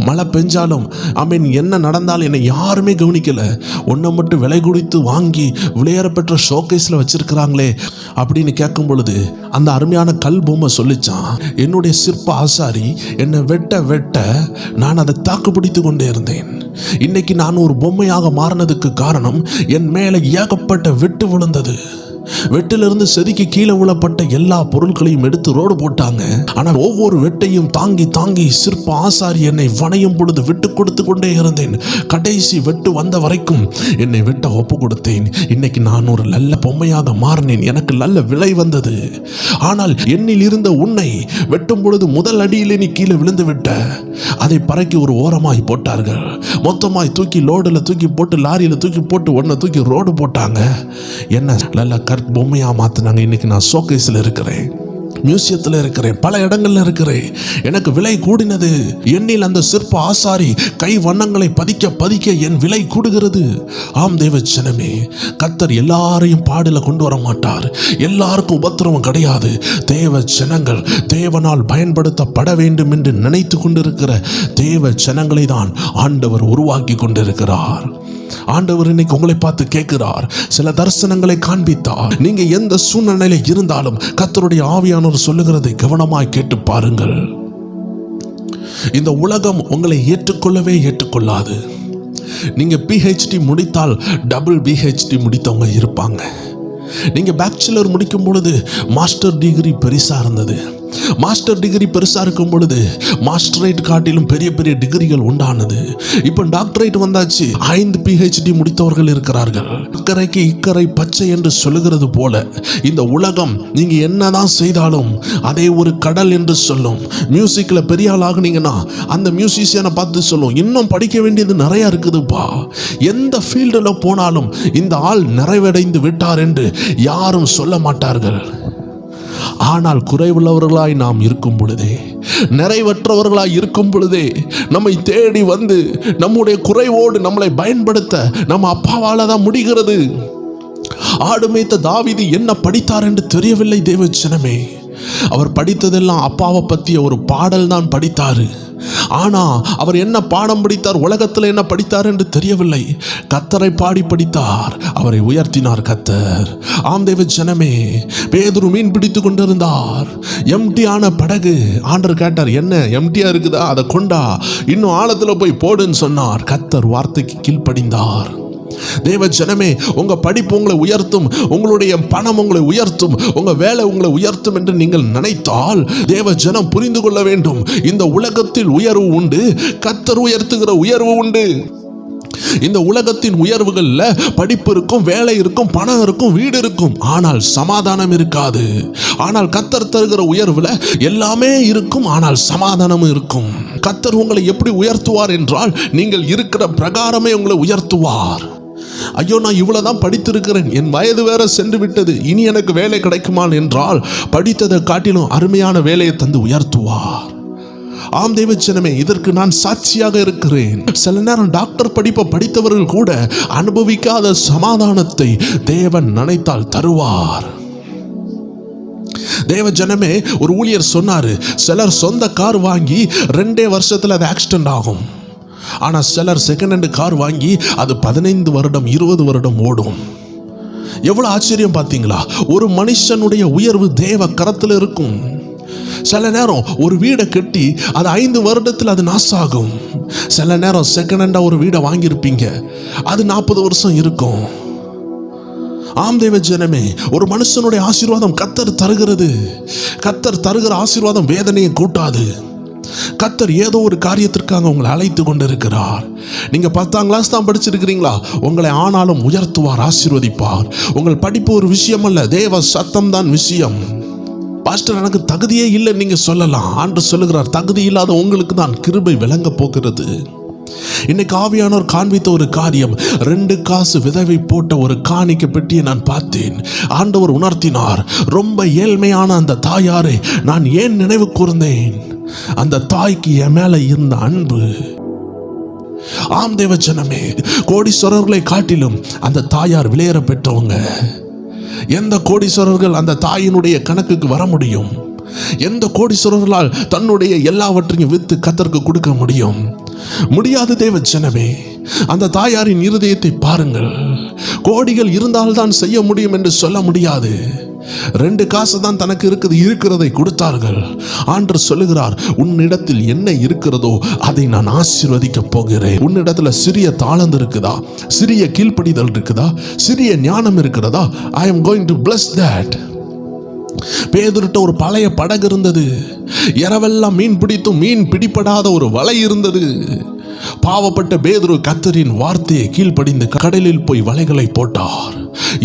மழை பெஞ்சாலும் ஆமீன், என்ன நடந்தாலும் என்னை யாருமே கவனிக்கலை. ஒன்றை மட்டும் விலை கொடுத்து வாங்கி விளையாடப்பெற்ற ஷோகேஸில் வச்சிருக்கிறாங்களே அப்படின்னு கேட்கும் பொழுது அந்த அருமையான கல் பொம்மை சொல்லிச்சான், என்னுடைய சிற்ப ஆசாரி என்னை வெட்ட வெட்ட நான் அதை தாக்கு பிடித்து கொண்டே இருந்தேன். இன்னைக்கு நான் ஒரு பொம்மையாக மாறினதுக்கு காரணம் என் மேலே ஏகப்பட்ட வெட்டு விழுந்தது. வெட்டிலிருந்து செதுக்கி கீழே விழப்பட்ட எல்லா பொருட்களையும் எடுத்து ரோடு போட்டாங்க. ஆனால் ஒவ்வொரு வெட்டையும் தாங்கி தாங்கி சிற்ப ஆசாரி என்னை வணையும் பொழுது விட்டு கொடுத்து கொண்டே இருந்தேன். கடைசி வெட்டு வந்த வரைக்கும் என்னை வெட்ட ஒப்பு கொடுத்தேன். இன்னைக்கு நான் ஒரு நல்ல பொம்மையாக மாறினேன். எனக்கு நல்ல விலை வந்தது. ஆனால் என்னில் இருந்த உன்னை வெட்டும் பொழுது முதல் அடியிலே நீ கீழே விழுந்து விட்ட. அதை பறக்கி ஒரு ஓரமாய் போட்டார்கள். மொத்தமாய் தூக்கி லோடில் தூக்கி போட்டு லாரியில் தூக்கி போட்டு ஒன்றை தூக்கி ரோடு போட்டாங்க. என்ன நல்ல பொம்மையாக மாற்றினாங்க. இன்னைக்கு நான் ஷோகேஸில் இருக்கிறேன், மியூசியத்தில் இருக்கிறேன், பல இடங்கள்ல இருக்கிறேன். எனக்கு விலை கூடினது. என்னில் அந்த சிற்ப ஆசாரி கை வண்ணங்களை பதிக்க பதிக்க என் விலை கூடுகிறது. ஆம் தேவஜனமே, கர்த்தர் எல்லாரையும் பாடல கொண்டு வர மாட்டார். எல்லாருக்கும் உபத்திரவம் கிடையாது. தேவ ஜனங்கள் தேவனால் பயன்படுத்தப்பட வேண்டும் என்று நினைத்து கொண்டிருக்கிற தேவ ஜனங்களை தான் ஆண்டவர் உருவாக்கி கொண்டிருக்கிறார். ஆண்டவர் இன்னைக்கு உங்களை பார்த்து கேட்கிறார். சில தரிசனங்களை காண்பித்தார். நீங்க எந்த சூழ்நிலையில இருந்தாலும் கர்த்தருடைய ஆவியானவர் சொல்லுகிறதை கவனமாய் கேட்டு பாருங்கள். இந்த உலகம் உங்களை ஏற்றுக்கொள்ளாது. நீங்க PhD முடித்தால் டபுள் PhD முடித்தவங்க இருப்பாங்க. நீங்க பேச்சுலர் முடிக்கும் பொழுது மாஸ்டர் டிகிரி பெருசா இருந்தது. மாஸ்டர் டிகிரி பெருசா இருக்கும் பொழுது மாஸ்டரேட் காட்டிலும் பெரிய பெரிய டிகிரிகள் உண்டானது. இப்போ டாக்டரேட் வந்தாச்சு. 5 PhD முடித்தவர்கள் இருக்கிறார்கள். அக்கறைக்கு இக்கரை பச்சை என்று சொல்லுகிறது போல இந்த உலகம் நீங்க என்னதான் செய்தாலும் அதே ஒரு கடல் என்று சொல்லும். மியூசிக்ல பெரிய ஆள் ஆகுனீங்கன்னா அந்த மியூசிஷியனை பார்த்து சொல்லும், இன்னும் படிக்க வேண்டியது நிறைய இருக்குதுப்பா. எந்த ஃபீல்டில் போனாலும் இந்த ஆள் நிறைவடைந்து விட்டார் என்று யாரும் சொல்ல மாட்டார்கள். ஆனால் குறைவுள்ளவர்களாய் நாம் இருக்கும் பொழுதே, நிறைவற்றவர்களாய் இருக்கும் பொழுதே நம்மை தேடி வந்து நம்முடைய குறைவோடு நம்மளை பயன்படுத்த நம்ம அப்பாவால தான் முடிகிறது. ஆடு மேய்த்த தாவீது என்ன படித்தார் என்று தெரியவில்லை தேவஜனமே. அவர் படித்ததெல்லாம் அப்பாவை பற்றிய ஒரு பாடல் தான் படித்தாரு. ஆனா அவர் என்ன பாடம் படித்தார், உலகத்தில் என்ன படித்தார் என்று தெரியவில்லை. கர்த்தரை பாடி படித்தார். அவரை உயர்த்தினார் கர்த்தர். ஆம் தேவ ஜனமே, பேதுரு மீன் பிடித்து கொண்டிருந்தார். எம்டியான படகு. ஆண்டவர் கேட்டார், என்ன எம்டியா இருக்குதா, அதை கொண்டா, இன்னும் ஆழத்துல போய் போடுன்னு சொன்னார். கர்த்தர் வார்த்தைக்கு கீழ்ப்படிந்தார். தேவ ஜனமே, உங்க படிப்பு உங்களை உயர்த்தும், உங்களுடைய பணம் உங்களை உயர்த்தும், உங்க வேலை உங்களை உயர்த்தும் என்று நீங்கள் நினைத்தால் தேவ ஜனம் புரிந்து கொள்ள வேண்டும், இந்த உலகத்தில் உயர்வு உண்டு, கர்த்தர் உயர்த்துகிற உயர்வு உண்டு. இந்த உலகத்தின் உயர்வுகள்ல படிப்பு இருக்கும், வேலை இருக்கும், பணம் இருக்கும், வீடு இருக்கும், ஆனால் சமாதானம் இருக்காது. ஆனால் கர்த்தர் தருகிற உயர்வுல எல்லாமே இருக்கும், ஆனால் சமாதானமும் இருக்கும். கர்த்தர் உங்களை எப்படி உயர்த்துவார் என்றால் நீங்கள் இருக்கிற பிரகாரமே உங்களை உயர்த்துவார். ஐயோ, நான் இவ்வளவுதான் படித்திருக்கிறேன், என் வயது வேற சென்று விட்டது, இனி எனக்கு வேலை கிடைக்குமா என்றால் படித்ததை காட்டிலும் அருமையான வேலையை தந்து உயர்த்துவார். ஆம் தேவஜனமே, இதற்கு நான் சாட்சியாக இருக்கிறேன். சில நேரம் டாக்டர் படிப்பை படித்தவர்கள் கூட அனுபவிக்காத சமாதானத்தை தேவன் நினைத்தால் தருவார். தேவ ஜனமே, ஒரு ஊழியர் சொன்னாரு, சிலர் சொந்த கார் வாங்கி 2 வருஷத்துல அது ஆக்சிடென்ட் ஆகும். ஆனா சிலர் செகண்ட் ஹேண்ட் கார் வாங்கி அது 15 வருடம் 20 வருடம் ஓடும். எவ்வளவு ஆச்சரியம் பார்த்தீங்களா? ஒரு மனுஷனுடைய உயர்வு தேவ கரத்தில் இருக்கும். சில நேரம் ஒரு வீடை கட்டி அது 5 வருடத்தில் அது நாசாகும். சில நேரம் செகண்ட் ஹேண்டா ஒரு வீடை வாங்கியிருப்பீங்க, அது 40 வருஷம் இருக்கும். ஆம் தேவ ஜனமே, ஒரு மனுஷனுடைய ஆசீர்வாதம் கர்த்தர் தருகிறது. கர்த்தர் தருகிற ஆசீர்வாதம் வேதனையை கூட்டாது. கர்த்தர் ஏதோ ஒரு காரியத்திற்காக உங்களை அழைத்து கொண்டிருக்கிறார். நீங்க 10ஆம் கிளாஸ் தான் படிச்சிருக்கிறீங்களா, உங்களை ஆனாலும் உயர்த்துவார், ஆசீர்வதிப்பார். உங்கள் படிப்பு ஒரு விஷயம் அல்ல, தேவ சத்தம் தான் விஷயம். பாஸ்டர், எனக்கு தகுதியே இல்லை நீங்க சொல்லலாம். ஆண்டவர் சொல்லுகிறார், தகுதி இல்லாத உங்களுக்கு தான் கிருபை விளங்க போகிறது. இன்னைக்கு ஆவியானவர் காண்பித்த ஒரு காரியம், 2 காசு விதவை போட்ட ஒரு காணிக்கை பெட்டியை நான் பார்த்தேன். ஆண்டவர் உணர்த்தினார், ரொம்ப ஏழ்மையான அந்த தாயாரை நான் ஏன் நினைவு கூர்ந்தேன், அந்த தாய்க்கு என் மேல இருந்த அன்பு. ஆம் தேவ ஜனமே, கோடீஸ்வரர்களை காட்டிலும் அந்த தாயார் விலையேற பெற்றவங்க. எந்த கோடீஸ்வரர்கள் அந்த தாயினுடைய கணக்குக்கு வர முடியும்? எந்த கோடீஸ்வரர்களால் தன்னுடைய எல்லாவற்றையும் வித்து கர்த்தருக்கு கொடுக்க முடியும்? முடியாது தேவ ஜனமே. அந்த தாயாரின் இருதயத்தை பாருங்கள். கோடிகள் இருந்தால்தான் செய்ய முடியும் என்று சொல்ல முடியாது. 2 காசு தான் தனக்கு இருக்கிறதை கொடுத்தார்கள். ஆண்டவர் சொல்லுகிறார், உன்னிடத்தில் என்ன இருக்கிறதோ அதை நான் ஆசீர்வதிக்க போகிறேன். உன்னிடத்துல சிறிய தாளந்து இருக்குதா, சிறிய கீழ்ப்படிதல் இருக்குதா, சிறிய ஞானம் இருக்கிறதா, I am going to bless that. பேதுருட்ட ஒரு பழைய படகு இருந்தது. இரவெல்லாம் மீன் பிடித்தும் மீன் பிடிப்படாத ஒரு வலை இருந்தது. பாவப்பட்ட பேதுரு கர்த்தரின் வார்த்தையை கீழ்ப்படிந்து கடலில் போய் வலைகளை போட்டார்.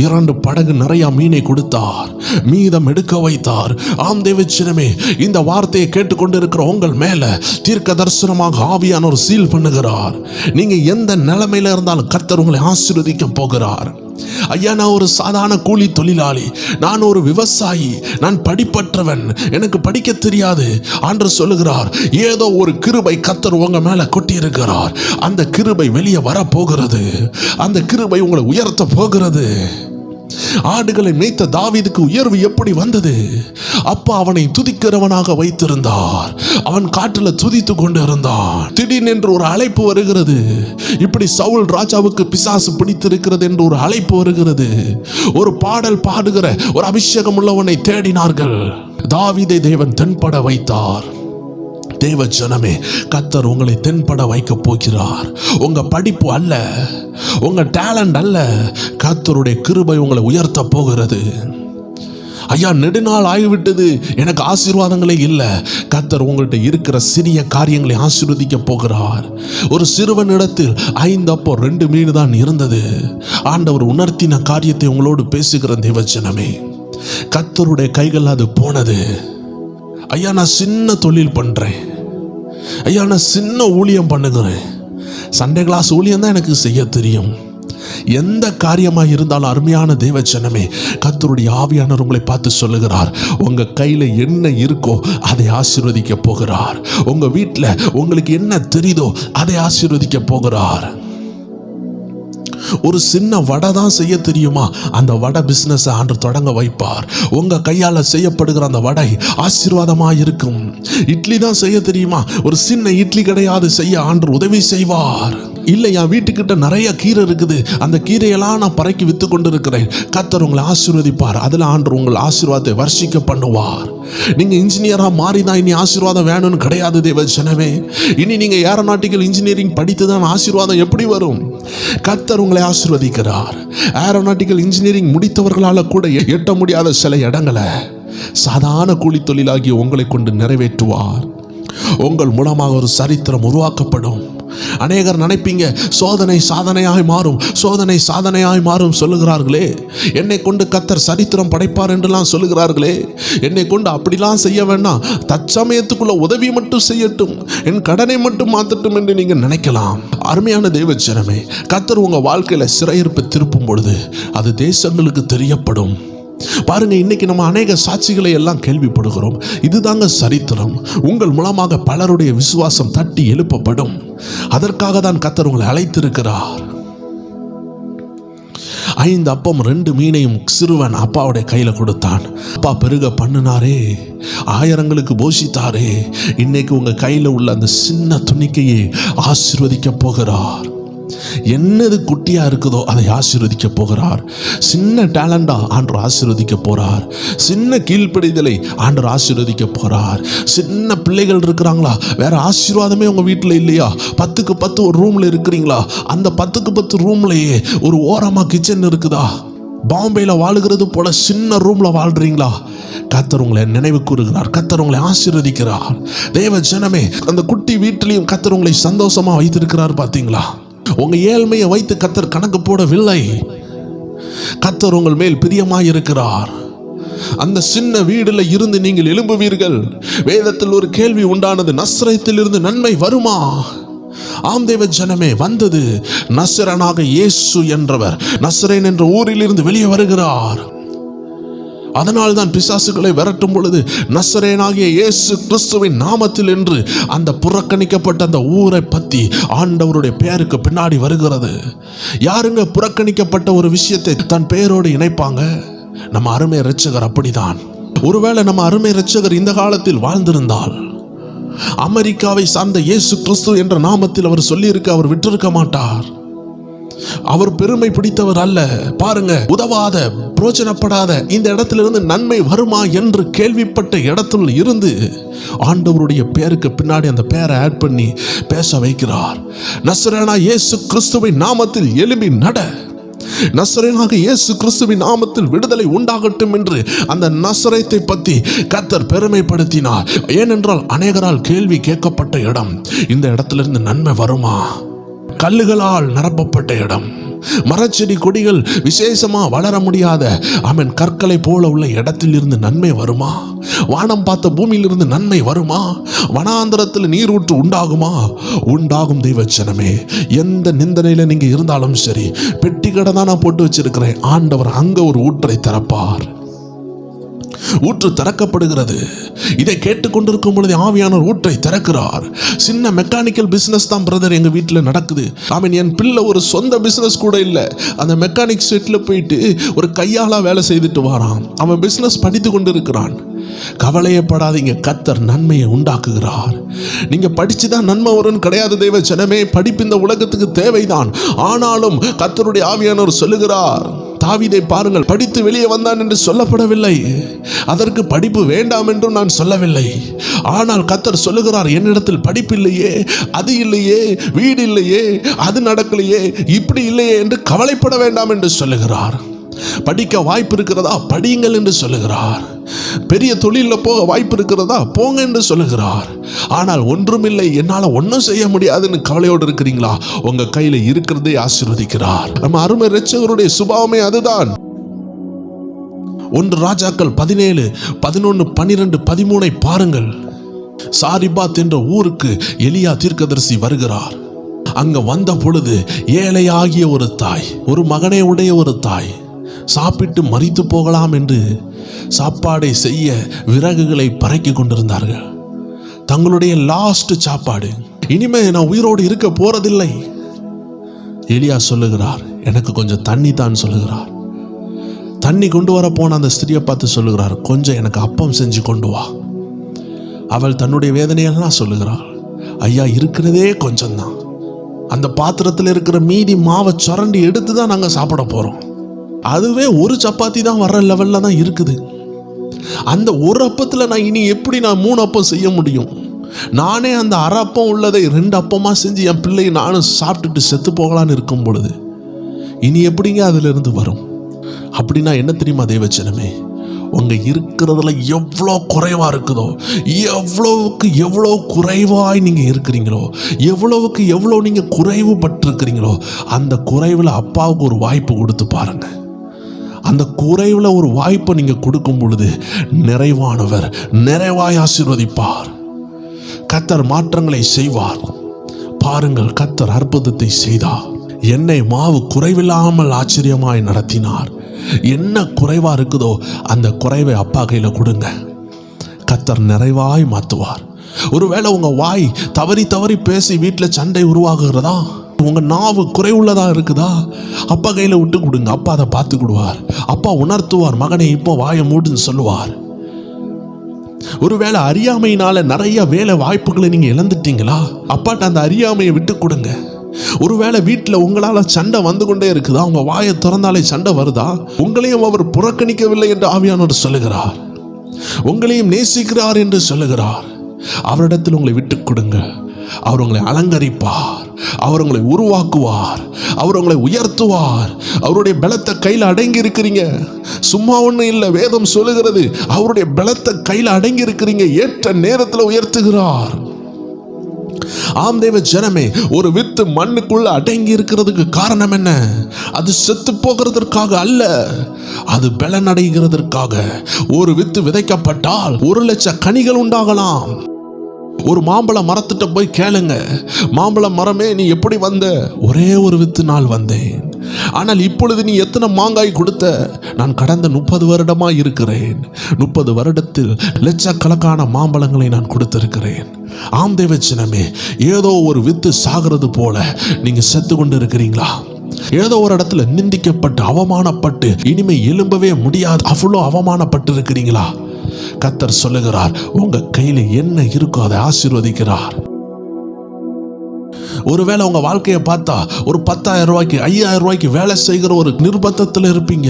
2 படகு நிறைய மீனை கொடுத்தார், மீதம் எடுக்க வைத்தார். ஆம் தேவச்சனமே, இந்த வார்த்தையை கேட்டுக்கொண்டிருக்கிற உங்கள் மேல தீர்க்க தரிசனமாக ஆவியானவர் சீல் பண்ணுகிறார். நீங்க எந்த நிலைமையில இருந்தாலும் கர்த்தர் உங்களை ஆசீர்வதிக்க போகிறார். ஐயா, நான் ஒரு சாதாரண கூலி தொழிலாளி, நான் ஒரு விவசாயி, நான் படிப்பற்றவன், எனக்கு படிக்க தெரியாது. ஆண்டவர் சொல்லுகிறார், ஏதோ ஒரு கிருபை கர்த்தர் உங்க மேல கொட்டி இருக்கிறார். அந்த கிருபை வெளியே வர போகிறது. அந்த கிருபை உங்களை உயர்த்த போகிறது. ஆடுகளை மேய்த்த தாவீதுக்கு உயர்வு எப்படி வந்தது? அப்பா அவனை துதிக்கிறவனாக வைத்திருந்தார். அவன் காட்டுல துதித்து கொண்டு இருந்தான். திடீரென்று ஒரு அழைப்பு வருகிறது. இப்படி சவுல் ராஜாவுக்கு பிசாசு பிடித்திருக்கிறது என்று ஒரு அழைப்பு வருகிறது. ஒரு பாடல் பாடுகிற ஒரு அபிஷேகம் உள்ளவனை தேடினார்கள். தாவீதை தேவன் தென்பட வைத்தார். தேவ ஜனமே, கர்த்தர் உங்களை தென்பட வைக்க போகிறார். உங்க படிப்பு அல்ல, உங்க டேலண்ட் அல்ல, கர்த்தருடைய கிருபை உங்களை உயர்த்த போகிறது. ஐயா, நெடுநாள் ஆகிவிட்டது, எனக்கு ஆசீர்வாதங்களே இல்லை. கர்த்தர் உங்கள்கிட்ட இருக்கிற சிறிய காரியங்களை ஆசீர்வதிக்க போகிறார். ஒரு சிறுவனிடத்தில் 5 அப்பம் 2 மீன் தான் இருந்தது. ஆண்டவர் உணர்த்தின காரியத்தை உங்களோடு பேசுகிற தேவஜனமே, கர்த்தருடைய கைகள் அது போனது. ஐயா, நான் சின்ன தொழில் பண்றேன். ஐயா, நான் சின்ன ஊழியம் பண்ணுகிறேன். சண்டே கிளாஸ் ஊழியம் தான் எனக்கு செய்ய தெரியும். எந்த காரியமாக இருந்தாலும் அருமையான தேவஜனமே, கர்த்தருடைய ஆவியானவர் உங்களை பார்த்து சொல்லுகிறார், உங்க கையில என்ன இருக்கோ அதை ஆசீர்வதிக்க போகிறார். உங்க வீட்டில் உங்களுக்கு என்ன தெரியுதோ அதை ஆசீர்வதிக்க போகிறார். ஒரு சின்ன வடை தான் செய்ய தெரியுமா, அந்த வடை பிசினஸ் ஆண்டவர் தொடங்க வைப்பார். உங்க கையால செய்யப்படுகிற அந்த வடை ஆசீர்வாதமா இருக்கும். இட்லி தான் செய்ய தெரியுமா, ஒரு சின்ன இட்லி கிடையாது செய்ய ஆண்டவர் உதவி செய்வார். இல்லை, என் வீட்டுக்கிட்ட நிறைய கீரை இருக்குது, அந்த கீரையெல்லாம் நான் பறக்கி வித்து கொண்டு இருக்கிறேன். கர்த்தர் உங்களை ஆசீர்வதிப்பார். அதில் ஆண்டவர் உங்கள் ஆசீர்வாதத்தை வர்ஷிக்க பண்ணுவார். நீங்க இன்ஜினியரா மாறிதான் இனி ஆசீர்வாதம் வேணும்னு கிடையாது தேவ ஜனமே. இனி நீங்க ஏரோநாட்டிக்கல் இன்ஜினியரிங் படித்துதான் ஆசீர்வாதம் எப்படி வரும்? கர்த்தர் உங்களை ஆசீர்வதிக்கிறார். ஏரோநாட்டிக்கல் இன்ஜினியரிங் முடித்தவர்களால கூட எட்ட முடியாத சில இடங்களை சாதாரண கூலி தொழிலாகிய உங்களை கொண்டு நிறைவேற்றுவார். உங்கள் மூலமாக ஒரு சரித்திரம் உருவாக்கப்படும். அநேகர் நினைப்பீங்க, சோதனை சாதனையாய் மாறும், சோதனை சாதனையாய் மாறும் சொல்லுகிறார்களே. என்னை கொண்டு கர்த்தர் சரித்திரம் படைப்பார் என்றெல்லாம் சொல்லுகிறார்களே. என்னை கொண்டு அப்படிலாம் செய்ய வேண்டாம், தற்சமயத்துக்குள்ள உதவி மட்டும் செய்யட்டும், என் கடனை மட்டும் மாற்றட்டும் என்று நீங்க நினைக்கலாம். அருமையான தேவஜனமே, கர்த்தர் உங்க வாழ்க்கையில சிறையிருப்பை திருப்பும் பொழுது அது தேசங்களுக்கு தெரியப்படும். பாருங்க, இன்னைக்கு நம்ம அநேக சாட்சிகளை எல்லாம் கேள்விப்படுகிறோம். இதுதாங்க சரித்திரம். உங்கள் மூலமாக பலருடைய விசுவாசம் தட்டி எழுப்பப்படும். அதற்காக தான் கர்த்தர் உங்களை அழைத்திருக்கிறார். 5 அப்பம் 2 மீனையும் சிறுவன் அப்பாவுடைய கையில கொடுத்தான். அப்பா பெருக பண்ணினாரே, ஆயிரங்களுக்கு போஷித்தாரே. இன்னைக்கு உங்க கையில உள்ள அந்த சின்ன துணிக்கையை ஆசீர்வதிக்க போகிறார். என்னது குட்டியா இருக்குதோ அதை ஆசீர்வதிக்க போகிறார். சின்ன டேலண்டா ஆண்டவர் ஆசீர்வதிக்க போறார். சின்ன கீழ்ப்படிதலை ஆண்டவர் ஆசீர்வதிக்க போறார். சின்ன பிள்ளைகள் இருக்கிறாங்களா, வேற ஆசீர்வாதமே உங்க வீட்டில் இல்லையா? 10க்கு 10 ஒரு ரூம்ல இருக்கிறீங்களா? அந்த 10க்கு 10 ரூம்லயே ஒரு ஓரமா கிச்சன் இருக்குதா? பாம்பேல வாழுகிறது போல சின்ன ரூம்ல வாழ்றீங்களா? கர்த்தர் உங்களை நினைவு கூறுகிறார். கர்த்தர் உங்களை ஆசீர்வதிக்கிறார். தேவ ஜனமே, அந்த குட்டி வீட்டிலையும் கர்த்தர் உங்களை சந்தோஷமா வைத்திருக்கிறார். பார்த்தீங்களா? உங்க ஏழ்மையை வைத்து கர்த்தர் கணக்கு போடவில்லை. கர்த்தர் உங்கள் மேல் பிரியமாயிருக்கிறார். அந்த சின்ன வீடுல இருந்து நீங்கள் எழும்புவீர்கள். வேதத்தில் ஒரு கேள்வி உண்டானது, நஸ்ரேத்தில் இருந்து நன்மை வருமா? ஆம் தேவ ஜனமே, வந்தது. நஸ்ரேனாக இயேசு என்றவர் நஸ்ரேன் என்ற ஊரில் இருந்து வெளியே வருகிறார். அதனால் தான் பிசாசுகளை விரட்டும் பொழுது நசரேனாகிய இயேசு கிறிஸ்துவின் நாமத்தில் என்று அந்த புறக்கணிக்கப்பட்ட அந்த ஊரை பற்றி ஆண்டவருடைய பெயருக்கு பின்னாடி வருகிறது. யாருங்க புறக்கணிக்கப்பட்ட ஒரு விஷயத்தை தன் பெயரோடு இணைப்பாங்க? நம்ம அருமை இரட்சகர் அப்படிதான். ஒருவேளை நம்ம அருமை இரட்சகர் இந்த காலத்தில் வாழ்ந்திருந்தால், அமெரிக்காவை சார்ந்த இயேசு கிறிஸ்து என்ற நாமத்தில் அவர் சொல்லியிருக்க அவர் விட்டிருக்க மாட்டார். அவர் பெருமை பிடித்தவர் அல்ல. பாருங்க, உதவாத பிரயோஜனப்படாத இந்த இடத்திலிருந்து நன்மை வருமா என்று கேள்விப்பட்ட இடத்துல இருந்து ஆண்டவருடைய பேருக்கு பின்னாடி அந்த பேரை ஆட் பண்ணி பேச வைக்கிறார். நசரேனா இயேசு கிறிஸ்துவின் நாமத்தில் எழும்பி நட, நசரேனாக இயேசு கிறிஸ்துவின் நாமத்தில் விடுதலை உண்டாகட்டும் என்று அந்த நசரேத்தை பற்றி கர்த்தர் பெருமைப்படுத்தினார். ஏனென்றால் அநேகரால் கேள்வி கேட்கப்பட்ட இடம், இந்த இடத்திலிருந்து நன்மை வருமா? கல்லுகளால் நிரப்பப்பட்ட இடம், மரச்செடி கொடிகள் விசேஷமா வளர முடியாத அவன் கற்களை போல உள்ள இடத்தில் இருந்து நன்மை வருமா? வானம் பார்த்த பூமியிலிருந்து நன்மை வருமா? வனாந்தரத்தில் நீரூற்று உண்டாகுமா? உண்டாகும். தெய்வச்சனமே, எந்த நிந்தனையில நீங்க இருந்தாலும் சரி, பெட்டி கடை தான் நான் போட்டு வச்சிருக்கிறேன், ஆண்டவர் அங்க ஒரு ஊற்றை திறப்பார். ஊற்று திறக்கப்படுகிறது. இதை கேட்டுக்கொண்டிருக்கும் பொழுது ஆவியானவர் ஊற்றை திறக்கிறார். சின்ன மெக்கானிக்கல் பிசினஸ் தான் பிரதர் எங்க வீட்டில் நடக்குது. என் பிள்ளை ஒரு சொந்த பிசினஸ் கூட இல்லை. அந்த மெக்கானிக் செட்டில் போயிட்டு ஒரு கையாளா வேலை செய்துட்டு வரான். அவன் பிசினஸ் படித்து கொண்டு இருக்கிறான். கவலையப்படாதீங்க, கர்த்தர் நன்மையை உண்டாக்குகிறார். நீங்க படிச்சுதான் நன்மை வரும்னு கிடையாது தெய்வ ஜனமே. படிப்பு இந்த உலகத்துக்கு தேவைதான். ஆனாலும் கர்த்தருடைய ஆவியானவர் சொல்லுகிறார், தாவீதை பாருங்கள், படித்து வெளியே வந்தான் என்று சொல்லப்படவில்லை. அதற்கு படிப்பு வேண்டாம் என்றும் நான் சொல்லவில்லை. ஆனால் கர்த்தர் சொல்லுகிறார், என்னிடத்தில் படிப்பு இல்லையே, அது இல்லையே, வீடு இல்லையே, அது நடக்கலையே, இப்படி இல்லையே என்று கவலைப்பட வேண்டாம் என்று சொல்லுகிறார். படிக்க வாய்ப்பு இருக்கிறதா, படியுங்கள் என்று சொல்லுகிறார். பெரிய தொழிலில் போக வாய்ப்பு இருக்கிறதா, போங்க என்று சொல்லுகிறார். ஆனால் ஒன்றுமில்லை, என்னால் ஒன்றும் செய்ய முடியாதுன்னு கவலையோடு இருக்கிறீங்களா? உங்க கையில் இருக்கிறதே ஆசீர்வதிக்கிறார். நம்ம அருமை இரட்சகருடைய சுபாவமே அதுதான். 1 ராஜாக்கள் 17, 11, 12, 13 பாருங்கள். சாரிபாத் என்ற ஊருக்கு எலியா தீர்க்கதரிசி வருகிறார். அங்க வந்த பொழுது ஏழையாகிய ஒரு தாய், ஒரு மகனை உடைய ஒரு தாய், சாப்பிட்டு மரித்து போகலாம் என்று சாப்பாடை செய்ய விறகுகளை பறக்கி கொண்டிருந்தார்கள். தங்களுடைய லாஸ்ட் சாப்பாடு, இனிமே நான் உயிரோடு இருக்க போறதில்லை. எலியா சொல்லுகிறார், எனக்கு கொஞ்சம் தண்ணி தான் சொல்லுகிறார். தண்ணி கொண்டு வர போன அந்த ஸ்திரியை பார்த்து சொல்லுகிறார், கொஞ்சம் எனக்கு அப்பம் செஞ்சு கொண்டு வா. அவள் தன்னுடைய வேதனையெல்லாம் சொல்லுகிறாள். ஐயா, இருக்கிறதே கொஞ்சம்தான், அந்த பாத்திரத்தில் இருக்கிற மீதி மாவை சுரண்டி எடுத்து தான் நாங்கள் சாப்பிட போறோம். அதுவே ஒரு சப்பாத்தி தான் வர்ற லெவல்ல தான் இருக்குது. அந்த ஒரு அப்பத்தில் நான் இனி எப்படி நான் 3 அப்பம் செய்ய முடியும்? நானே அந்த அரை அப்பம் உள்ளதை 2 அப்பமா செஞ்சு என் பிள்ளையை நானும் சாப்பிட்டுட்டு செத்து போகலான்னு இருக்கும் பொழுது இனி எப்படிங்க அதுல இருந்து வரும்? அப்படின்னா என்ன தெரியுமா தெய்வச்சனமே, உங்க இருக்கிறதுல எவ்வளோ குறைவா இருக்குதோ, எவ்வளவுக்கு எவ்வளோ குறைவாய் நீங்க இருக்கிறீங்களோ, எவ்வளவுக்கு எவ்வளோ நீங்க குறைவு பட்டிருக்கிறீங்களோ, அந்த குறைவுல அப்பாவுக்கு ஒரு வாய்ப்பு கொடுத்து பாருங்க. அந்த குறைவுல ஒரு வாய்ப்பை நீங்க கொடுக்கும் பொழுது நிறைவானவர் நிறைவாய் ஆசீர்வதிப்பார். கர்த்தர் மாற்றங்களை செய்வார். பாருங்கள், கர்த்தர் அற்புதத்தை செய்தார். எண்ணெய் மாவு குறைவில்லாமல் ஆச்சரியமாய் நடத்தினார். என்ன குறைவா இருக்குதோ அந்த குறைவை அப்பா கையில கொடுங்க, கர்த்தர் நிறைவாய் மாற்றுவார். ஒருவேளை உங்க வாய் தவறி தவறி பேசி வீட்டில் சண்டை உருவாகுகிறதா, உங்க நாவு குறைவுள்ளதா இருக்குதா, அப்பா கையில விட்டு கொடுங்க, அப்பா அதை பார்த்துக்கிடுவார். அப்பா உணர்த்துவார், மகனை இப்போ வாயை மூடுன்னு சொல்லுவார். ஒருவேளை அறியாமையினால நிறைய வேலை வாய்ப்புகளை நீங்க இழந்துட்டீங்களா, அப்பாட்ட அந்த அறியாமையை விட்டு கொடுங்க. ஒருவேளை வீட்டில் உங்களால சண்டை வந்து கொண்டே இருக்குதா, உங்க வாயை திறந்தாலே சண்டை வருதா, உங்களையும் அவர் புறக்கணிக்கவில்லை என்று ஆவியானவர் சொல்லுகிறார், உங்களையும் நேசிக்கிறார் என்று சொல்லுகிறார். அவரிடத்தில் உங்களை விட்டு கொடுங்க. அவர் உங்களை அலங்கரிப்பார், அவர் உங்களை உருவாக்குவார், அவர் உங்களை உயர்த்துவார். அவருடைய பலத்தை கையில் அடங்கி இருக்கிறீங்க, சும்மா ஒன்றும் இல்லை. வேதம் சொல்லுகிறது, அவருடைய பலத்தை கையில் அடங்கி இருக்கிறீங்க, ஏற்ற நேரத்தில் உயர்த்துகிறார். ஆம் தேவ ஜனமே, ஒரு வித்து மண்ணுக்குள்ள அடங்கி இருக்கிறதுக்கு காரணம் என்ன? அது செத்து போகிறதற்காக அல்ல, அது பலனடைகிறதற்காக. ஒரு வித்து விதைக்கப்பட்டால் 1,00,000 கனிகள் உண்டாகலாம். ஒரு மாம்பழ மரத்திட்ட போய் கேளுங்க, மாம்பழ மரமே நீ எப்படி வந்த? ஒரே ஒரு வித்து நாள் வந்தேன். ஆனால் இப்பொழுது நீ எத்தனை மாங்காய் கொடுத்த? நான் கடந்த 30 வருடமாக இருக்கிறேன். 30 வருடத்தில் லட்சக்கணக்கான மாம்பழங்களை நான் கொடுத்திருக்கிறேன். ஆம் தேவச்சனமே, ஏதோ ஒரு வித்து சாகிறது போல நீங்க செத்து கொண்டு இருக்கிறீங்களா? ஏதோ ஒரு இடத்துல நிந்திக்கப்பட்டு அவமானப்பட்டு இனிமே எழும்பவே முடியாது, அவ்வளோ அவமானப்பட்டு இருக்கிறீங்களா? கர்த்தர் சொல்லுகிறார், உங்க கையில என்ன இருக்கோ அதை ஆசீர்வதிக்கிறார். ஒருவேளை உங்க வாழ்க்கையை பார்த்தா ஒரு 10,000 ரூபாய்க்கு 5,000 ரூபாய்க்கு வேலை செய்கிற ஒரு நிர்பந்தத்தில் இருப்பீங்க.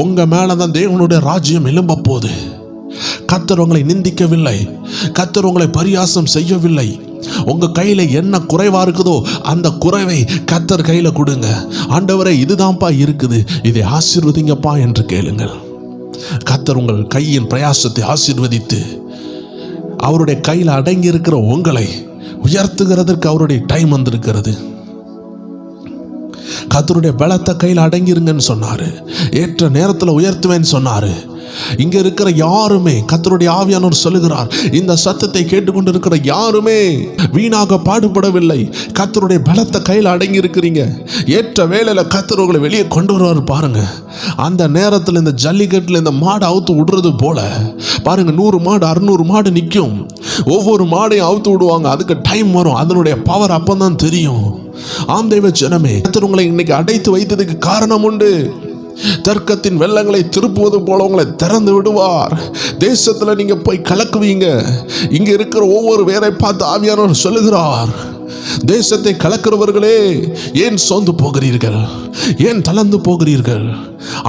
உங்க மேலதான் தேவனுடைய ராஜ்யம் எழும்ப போகுது. கர்த்தர் உங்களை நிந்திக்கவில்லை, கர்த்தர் உங்களை பரியாசம் செய்யவில்லை. உங்க கையில என்ன குறைவா இருக்குதோ அந்த குறைவை கர்த்தர் கையில கொடுங்க. ஆண்டவரே, இதுதான்ப்பா இருக்குது, இதை ஆசீர்வதிங்கப்பா என்று கேளுங்கள். கர்த்தர் உங்கள் கையின் பிரயாசத்தை ஆசீர்வதித்து அவருடைய கையில் அடங்கி இருக்கிற உங்களை உயர்த்துகிறதற்கு அவருடைய டைம் வந்திருக்கிறது. கர்த்தருடைய பலத்தை கையில் அடங்கிருங்கன்னு சொன்னாரு. ஏற்ற நேரத்தில் உயர்த்துவேன்னு சொன்னாரு. இங்க இருக்கிற யாருமே, கர்த்தருடைய ஆவியானவர் சொல்லுகிறார், இந்த சத்தத்தை கேட்டுக்கொண்டு இருக்கிற யாருமே வீணாக பாடுபடவில்லை. கர்த்தருடைய பலத்தை கையில் அடங்கி இருக்கிறீங்க. ஏற்ற வேளையில கர்த்தர் உங்களை வெளியே கொண்டு வருவார் பாருங்க. அந்த நேரத்தில் இந்த ஜல்லிக்கட்டில் இந்த மாடு அவுத்து விடுறது போல பாருங்க, 100 மாடு 600 மாடு நிற்கும். ஒவ்வொரு மாடையும் அவுத்து விடுவாங்க. அதுக்கு டைம் வரும். அதனுடைய பவர் அப்பதான் தெரியும். ஆம் தெய்வ ஜனமே, கர்த்தர் உங்களை இன்னைக்கு அடைத்து வைத்ததுக்கு காரணம் உண்டு. தர்க்கத்தின் வெள்ளங்களை திருப்புவது போல உங்களை திறந்து விடுவார். தேசத்துல நீங்க போய் கலக்குவீங்க. இங்க இருக்கிற ஒவ்வொரு பேரை பார்த்து ஆவியானவர் சொல்லுகிறார், தேசத்தை கலக்கிறவர்களே, ஏன் சோர்ந்து போகிறீர்கள்? ஏன் தளர்ந்து போகிறீர்கள்?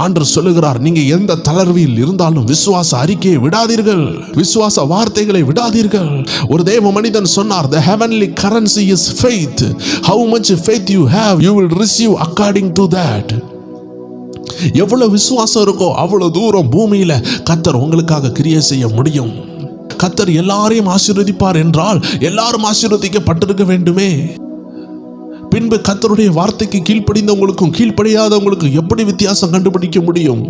ஆண்டவர் சொல்லுகிறார், நீங்க எந்த தளர்வில் இருந்தாலும் விசுவாச அறிக்கையை விடாதீர்கள், விசுவாச வார்த்தைகளை விடாதீர்கள். ஒரு தேவ மனிதன் சொன்னார், the heavenly currency is faith. How much faith you have, you will receive according to that. எவ்வளவு விசுவாசம் இருக்கோ அவ்வளவு தூரம் பூமியில கர்த்தர் உங்களுக்காக கிரியை செய்ய முடியும். கர்த்தர் எல்லாரையும் ஆசீர்வதிப்பார் என்றால் எல்லாரும் ஆசீர்வதிக்கப்பட்டிருக்க வேண்டுமே. பின்பு கர்த்தருடைய வார்த்தைக்கு கீழ்ப்படிந்தவங்களுக்கும் கீழ்ப்படியாதவங்களுக்கும் எப்படி வித்தியாசம் கண்டுபிடிக்க முடியும்?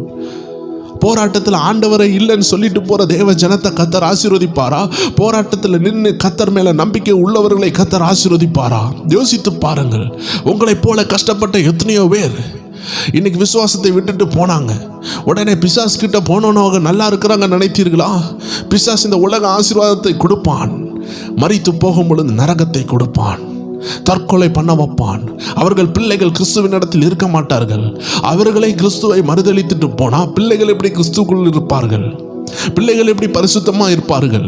போராட்டத்தில் ஆண்டவரை இல்லைன்னு சொல்லிட்டு போற தேவ ஜனத்தை கர்த்தர் ஆசீர்வதிப்பாரா? போராட்டத்தில் நின்று கர்த்தர் மேல நம்பிக்கை உள்ளவர்களை கர்த்தர் ஆசீர்வதிப்பாரா? யோசித்து பாருங்கள். உங்களைப் போல கஷ்டப்பட்ட எத்தனையோ பேர் இன்னைக்கு விசுவாசத்தை விட்டுட்டு போனாங்க. உடனே பிசாசு கிட்ட போனோன்னு அவங்க நல்லா இருக்கிறாங்க நினைத்தீர்களா? பிசாசு இந்த உலக ஆசீர்வாதத்தை கொடுப்பான், மரித்து போகும் பொழுது நரகத்தை கொடுப்பான், தற்கொலை பண்ண வைப்பான். அவர்கள் பிள்ளைகள் கிறிஸ்துவின் இடத்தில் இருக்க மாட்டார்கள். அவர்களை கிறிஸ்துவை மறுதளித்துட்டு போனா பிள்ளைகள் எப்படி கிறிஸ்துக்குள் இருப்பார்கள்? பிள்ளைகள் எப்படி பரிசுத்தமா இருப்பார்கள்?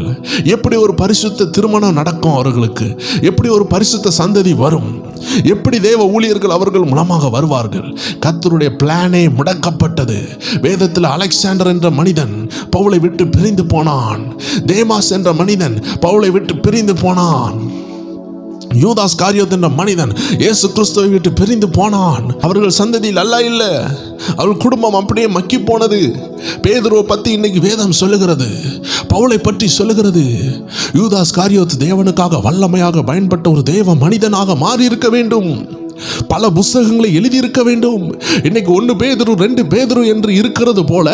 எப்படி ஒரு பரிசுத்த திருமணம் நடக்கும் அவர்களுக்கு? எப்படி ஒரு பரிசுத்த சந்ததி வரும்? எப்படி தேவ ஊழியர்கள் அவர்கள் மூலமாக வருவார்கள்? கர்த்தருடைய பிளானே முடக்கப்பட்டது. வேதத்தில் அலெக்சாண்டர் என்ற மனிதன் பவுலை விட்டு பிரிந்து போனான். தேமாஸ் என்ற மனிதன் பவுலை விட்டு பிரிந்து போனான். யூதாஸ் காரியோத் என்ற மனிதன் இயேசு கிறிஸ்துவை விட்டு பிரிந்து போனான். அவர்கள் சந்ததியில் அல்ல இல்ல, அவர்கள் குடும்பம் அப்படியே மக்கி போனது. பேதுருவை பத்தி இன்னைக்கு வேதம் சொல்லுகிறது, பவுலை பற்றி சொல்லுகிறது. யூதாஸ் காரியோத் தேவனுக்காக வல்லமையாக பயன்பட்ட ஒரு தேவ மனிதனாக மாறி இருக்க வேண்டும். பல புஸ்தகங்களை எழுதியிருக்க வேண்டும். இன்னைக்கு 1 பேதுரு 2 பேதுரு என்று இருக்கிறது போல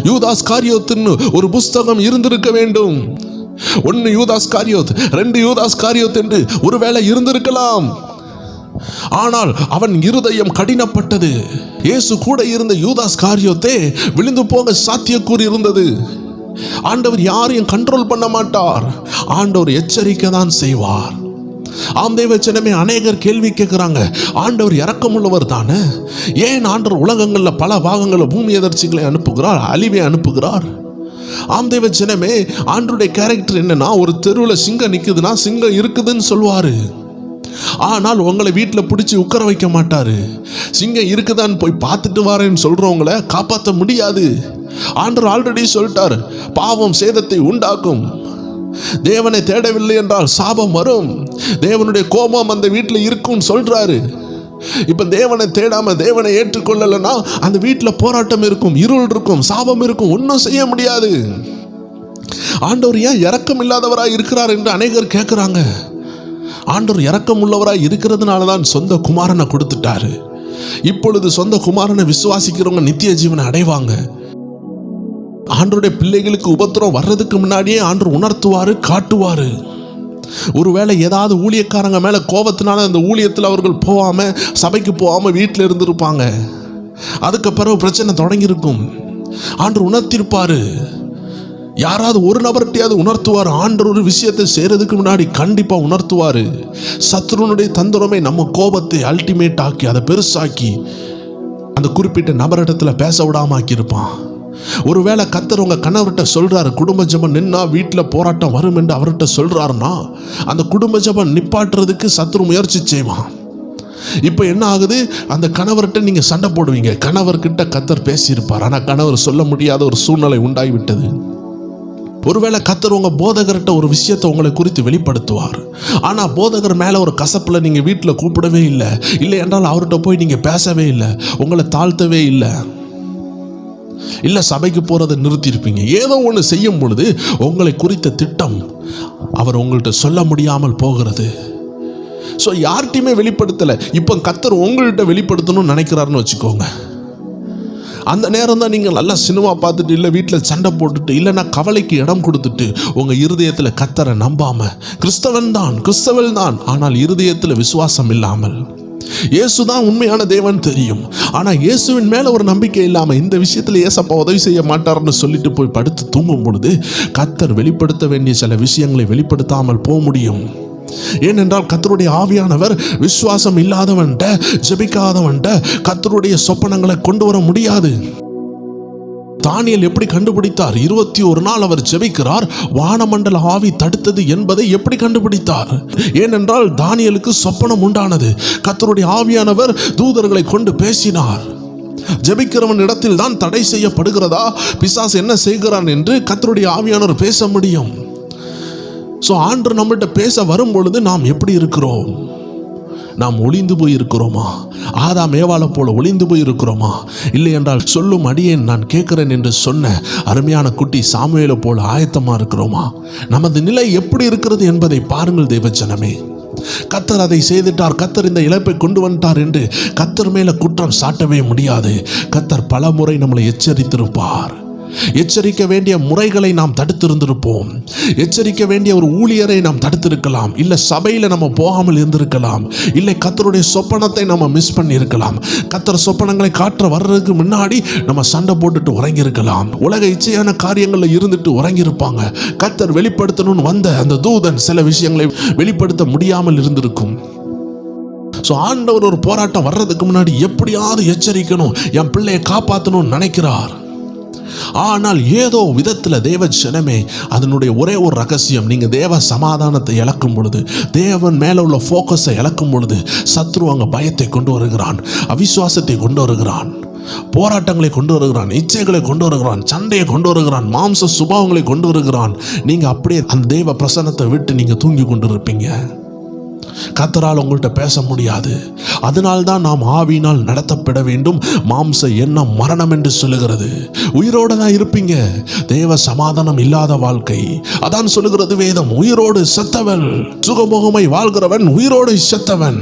யூதாஸ் காரியோத்தின் ஒரு புஸ்தகம் இருந்திருக்க வேண்டும். 1 யூதாஸ் காரியோத், 2 யூதாஸ் காரியோத் என்று ஒருவேளை இருந்திருக்கலாம். ஆனால் அவன் இருதயம் கடினப்பட்டது. இயேசு கூட இருந்த யூதாஸ் காரியோத்தே விழுந்து போக சாத்தியக்கூறு இருந்தது. ஆண்டவர் யாரையும் கண்ட்ரோல் பண்ண மாட்டார். ஆண்டவர் எச்சரிக்கை தான் செய்வார். ஆம் தெய்வ ஜனமே, அநேகர் கேள்வி கேட்கிறாங்க, ஆண்டவர் இரக்கமுள்ளவர் தானே, ஏன் ஆண்டவர் உலகங்களில் பல பாகங்களில் பூமி எதிர்ச்சிகளை அனுப்புகிறார், அழிவை அனுப்புகிறார்? ஆம் தெய்வ ஜனமே, ஆண்டவருடைய கேரக்டர் என்னன்னா, ஒரு தெருவில் சிங்கம் நிற்குதுன்னா சிங்கம் இருக்குதுன்னு சொல்லுவாரு. ஆனால் உங்களை வீட்டில் பிடிச்சி உட்கார வைக்க மாட்டாரு. சிங்கம் இருக்குதான்னு போய் பார்த்துட்டு வரேன்னு சொல்றவங்களை காப்பாற்ற முடியாது. ஆண்டவர் ஆல்ரெடி சொல்லிட்டார், பாவம் சேதத்தை உண்டாக்கும். தேவனை தேடவில்லை என்றால் சாபம் வரும். தேவனுடைய கோபம் அந்த வீட்டில் இருக்கும்னு சொல்றாரு. இப்ப தேவனை தேடாம தேவனை ஏற்றுக்கொள்ளலைன்னா அந்த வீட்டில் போராட்டம் இருக்கும், இருள் இருக்கும், சாபம் இருக்கும், ஒன்றும் செய்ய முடியாது. ஆண்டவர் ஏன் இரக்கம் இல்லாதவராய் இருக்கிறார் என்று அநேகர் கேட்கிறாங்க. ஆண்டவர் இரக்கம் உள்ளவராய் இருக்கிறதுனால தான் சொந்த குமாரனை கொடுத்துட்டாரு. இப்பொழுது சொந்த குமாரனை விசுவாசிக்கிறவங்க நித்திய ஜீவனை அடைவாங்க. ஆண்டவருடைய பிள்ளைகளுக்கு உபத்திரம் வர்றதுக்கு முன்னாடியே ஆண்டவர் உணர்த்துவாரு, காட்டுவாரு. ஒருவேளை ஏதாவது ஊழியக்காரங்க மேல கோபத்தினால அந்த ஊழியத்தில் அவர்கள் போகாம, சபைக்கு போகாம வீட்டில் இருந்திருப்பாங்க. அதுக்கு பிறகு பிரச்சனை தொடங்கியிருக்கும். ஆண்டவர் உணர்த்திருப்பாரு. யாராவது ஒரு நபர்கிட்டையாவது உணர்த்துவார். ஆண்டவர் ஒரு விஷயத்தை செய்யறதுக்கு முன்னாடி கண்டிப்பா உணர்த்துவாரு. சத்ருனுடைய தந்திரமே நம்ம கோபத்தை அல்டிமேட் ஆக்கி, அதை பெருசாக்கி அந்த குறிப்பிட்ட நபரிடத்துல பேச விடாம ஆக்கியிருப்பான். ஒருவேளை கர்த்தர் உங்க கணவர்கிட்ட சொல்றாரு, குடும்ப ஜெபம் நின்னா வீட்டில் போராட்டம் வரும் என்று அவர்கிட்ட சொல்றாருன்னா, அந்த குடும்ப ஜெபம் நிப்பாட்டுறதுக்கு சத்ரு முயற்சி செய்வான். இப்போ என்ன ஆகுது, அந்த கணவர்கிட்ட நீங்கள் சண்டை போடுவீங்க. கணவர்கிட்ட கர்த்தர் பேசியிருப்பார், ஆனால் கணவர் சொல்ல முடியாத ஒரு சூழ்நிலை உண்டாகிவிட்டது. ஒருவேளை கர்த்தர் உங்கள் போதகர்கிட்ட ஒரு விஷயத்தை உங்களை குறித்து வெளிப்படுத்துவார், ஆனால் போதகர் மேலே ஒரு கசப்பில் நீங்கள் வீட்டில் கூப்பிடவே இல்லை, இல்லை என்றால் அவர்கிட்ட போய் நீங்கள் பேசவே இல்லை, உங்களை தாழ்த்தவே இல்லை, இல்லை சபைக்கு போகிறத நிறுத்தியிருப்பீங்க. ஏதோ ஒன்று செய்யும் பொழுது உங்களை குறித்த திட்டம் அவர் உங்கள்கிட்ட சொல்ல முடியாமல் போகிறது. ஸோ யார்கிட்டையுமே வெளிப்படுத்தலை. இப்போ கர்த்தர் உங்கள்கிட்ட வெளிப்படுத்தணும்னு நினைக்கிறாருன்னு வச்சுக்கோங்க. அந்த நேரம் தான் நீங்கள் நல்லா சினிமா பார்த்துட்டு, இல்லை வீட்டில் சண்டை போட்டுட்டு, இல்லைன்னா கவலைக்கு இடம் கொடுத்துட்டு, உங்கள் இருதயத்தில் கர்த்தரை நம்பாமல், கிறிஸ்தவன் தான் ஆனால் இருதயத்தில் விசுவாசம் இல்லாமல், இயேசு தான் உண்மையான தேவன் தெரியும், ஆனால் இயேசுவின் மேலே ஒரு நம்பிக்கை இல்லாமல், இந்த விஷயத்தில் ஏசப்பா உதவி செய்ய மாட்டார்னு சொல்லிட்டு போய் படுத்து தூங்கும் பொழுது கர்த்தர் வெளிப்படுத்த வேண்டிய சில விஷயங்களை வெளிப்படுத்தாமல் போக முடியும். ஏனென்றால் கர்த்தருடைய ஆவியானவர் விசுவாசம் இல்லாதவன்ட்ட, ஜெபிக்காதவன்ட்ட கர்த்தருடைய சொப்பனங்களை கொண்டு வர முடியாது. தானியேல் எப்படி கண்டுபிடித்தார்? 21 நாள் அவர் ஜெபிக்கிறார், வானமண்டல ஆவி தடுத்தது என்பதை எப்படி கண்டுபிடித்தார்? ஏனென்றால் தானியேலுக்கு சொப்பனம் உண்டானது. கர்த்தருடைய ஆவியானவர் தூதர்களை கொண்டு பேசினார். ஜெபிக்கிறவன் இடத்தில் தான் தடை செய்யப்படுகிறதா, பிசாசு என்ன செய்கிறான் என்று கர்த்தருடைய ஆவியானவர் பேச முடியும். ஸோ ஆண்டவர் நம்மள்கிட்ட பேச வரும் பொழுது நாம் எப்படி இருக்கிறோம்? நாம் ஒளிந்து போய் இருக்கிறோமா? ஆதாம் ஏவாளை போல ஒளிந்து போய் இருக்கிறோமா? இல்லை என்றால் சொல்லும் அடியேன் நான் கேட்கிறேன் என்று சொன்ன அருமையான குட்டி சாமுவேலை போல ஆயத்தமாக இருக்கிறோமா? நமது நிலை எப்படி இருக்கிறது என்பதை பாருங்கள் தேவஜனமே. கர்த்தர் அதை செய்துட்டார், கர்த்தர் இந்த இழப்பை கொண்டு வந்துட்டார் என்று கர்த்தர் மேலே குற்றம் சாட்டவே முடியாது. கர்த்தர் பல முறை நம்மளை எச்சரித்திருப்பார். எச்சரிக்க வேண்டிய முறைகளை நாம் தடுத்திருந்திருப்போம். எச்சரிக்க வேண்டிய ஒரு ஊழியரை நாம் தடுத்திருக்கலாம், இல்லை சபையில் நம்ம போகாமல் இருந்திருக்கலாம், இல்லை கர்த்தருடைய சொப்பனத்தை நம்ம மிஸ் பண்ணி இருக்கலாம். கர்த்தர் சொப்பனங்களை காற்ற வர்றதுக்கு முன்னாடி நம்ம சண்டை போட்டுட்டு உறங்கியிருக்கலாம். உலக இச்சையான காரியங்களில் இருந்துட்டு உறங்கியிருப்பாங்க. கர்த்தர் வெளிப்படுத்தணும்னு வந்த அந்த தூதன் சில விஷயங்களை வெளிப்படுத்த முடியாமல் இருந்திருக்கும். ஸோ ஆண்டவர் ஒரு போராட்டம் வர்றதுக்கு முன்னாடி எப்படியாவது எச்சரிக்கணும், என் பிள்ளையை காப்பாற்றணும்னு நினைக்கிறார். ஆனால் ஏதோ விதத்தில் தேவ ஜனமே, அதனுடைய ஒரே ஒரு ரகசியம், நீங்கள் தேவ சமாதானத்தை இழக்கும் பொழுது, தேவன் மேலே உள்ள ஃபோக்கஸை இழக்கும் பொழுது, சத்ரு அங்கே பயத்தை கொண்டு வருகிறான், அவிசுவாசத்தை கொண்டு வருகிறான், போராட்டங்களை கொண்டு வருகிறான், இச்சைகளை கொண்டு வருகிறான், சண்டையை கொண்டு வருகிறான், மாம்ச சுபாவங்களை கொண்டு வருகிறான். நீங்கள் அப்படியே அந்த தேவ பிரசன்னத்தை விட்டு நீங்கள் தூங்கி கொண்டு இருப்பீங்க. கர்த்தரால் உங்கள்கிட்ட பேச முடியாது. அதனால்தான் நாம் ஆவியினால் நடத்தப்பட வேண்டும். மாம்ச எண்ணம் மரணம் என்று சொல்லுகிறது. உயிரோடு தான் இருப்பீங்க. தேவ சமாதானம் இல்லாத வாழ்க்கை, அதான் சொல்லுகிறது வேதம். உயிரோடு செத்தவன், சுகமுகமை வாழ்கிறவன் உயிரோடு செத்தவன்.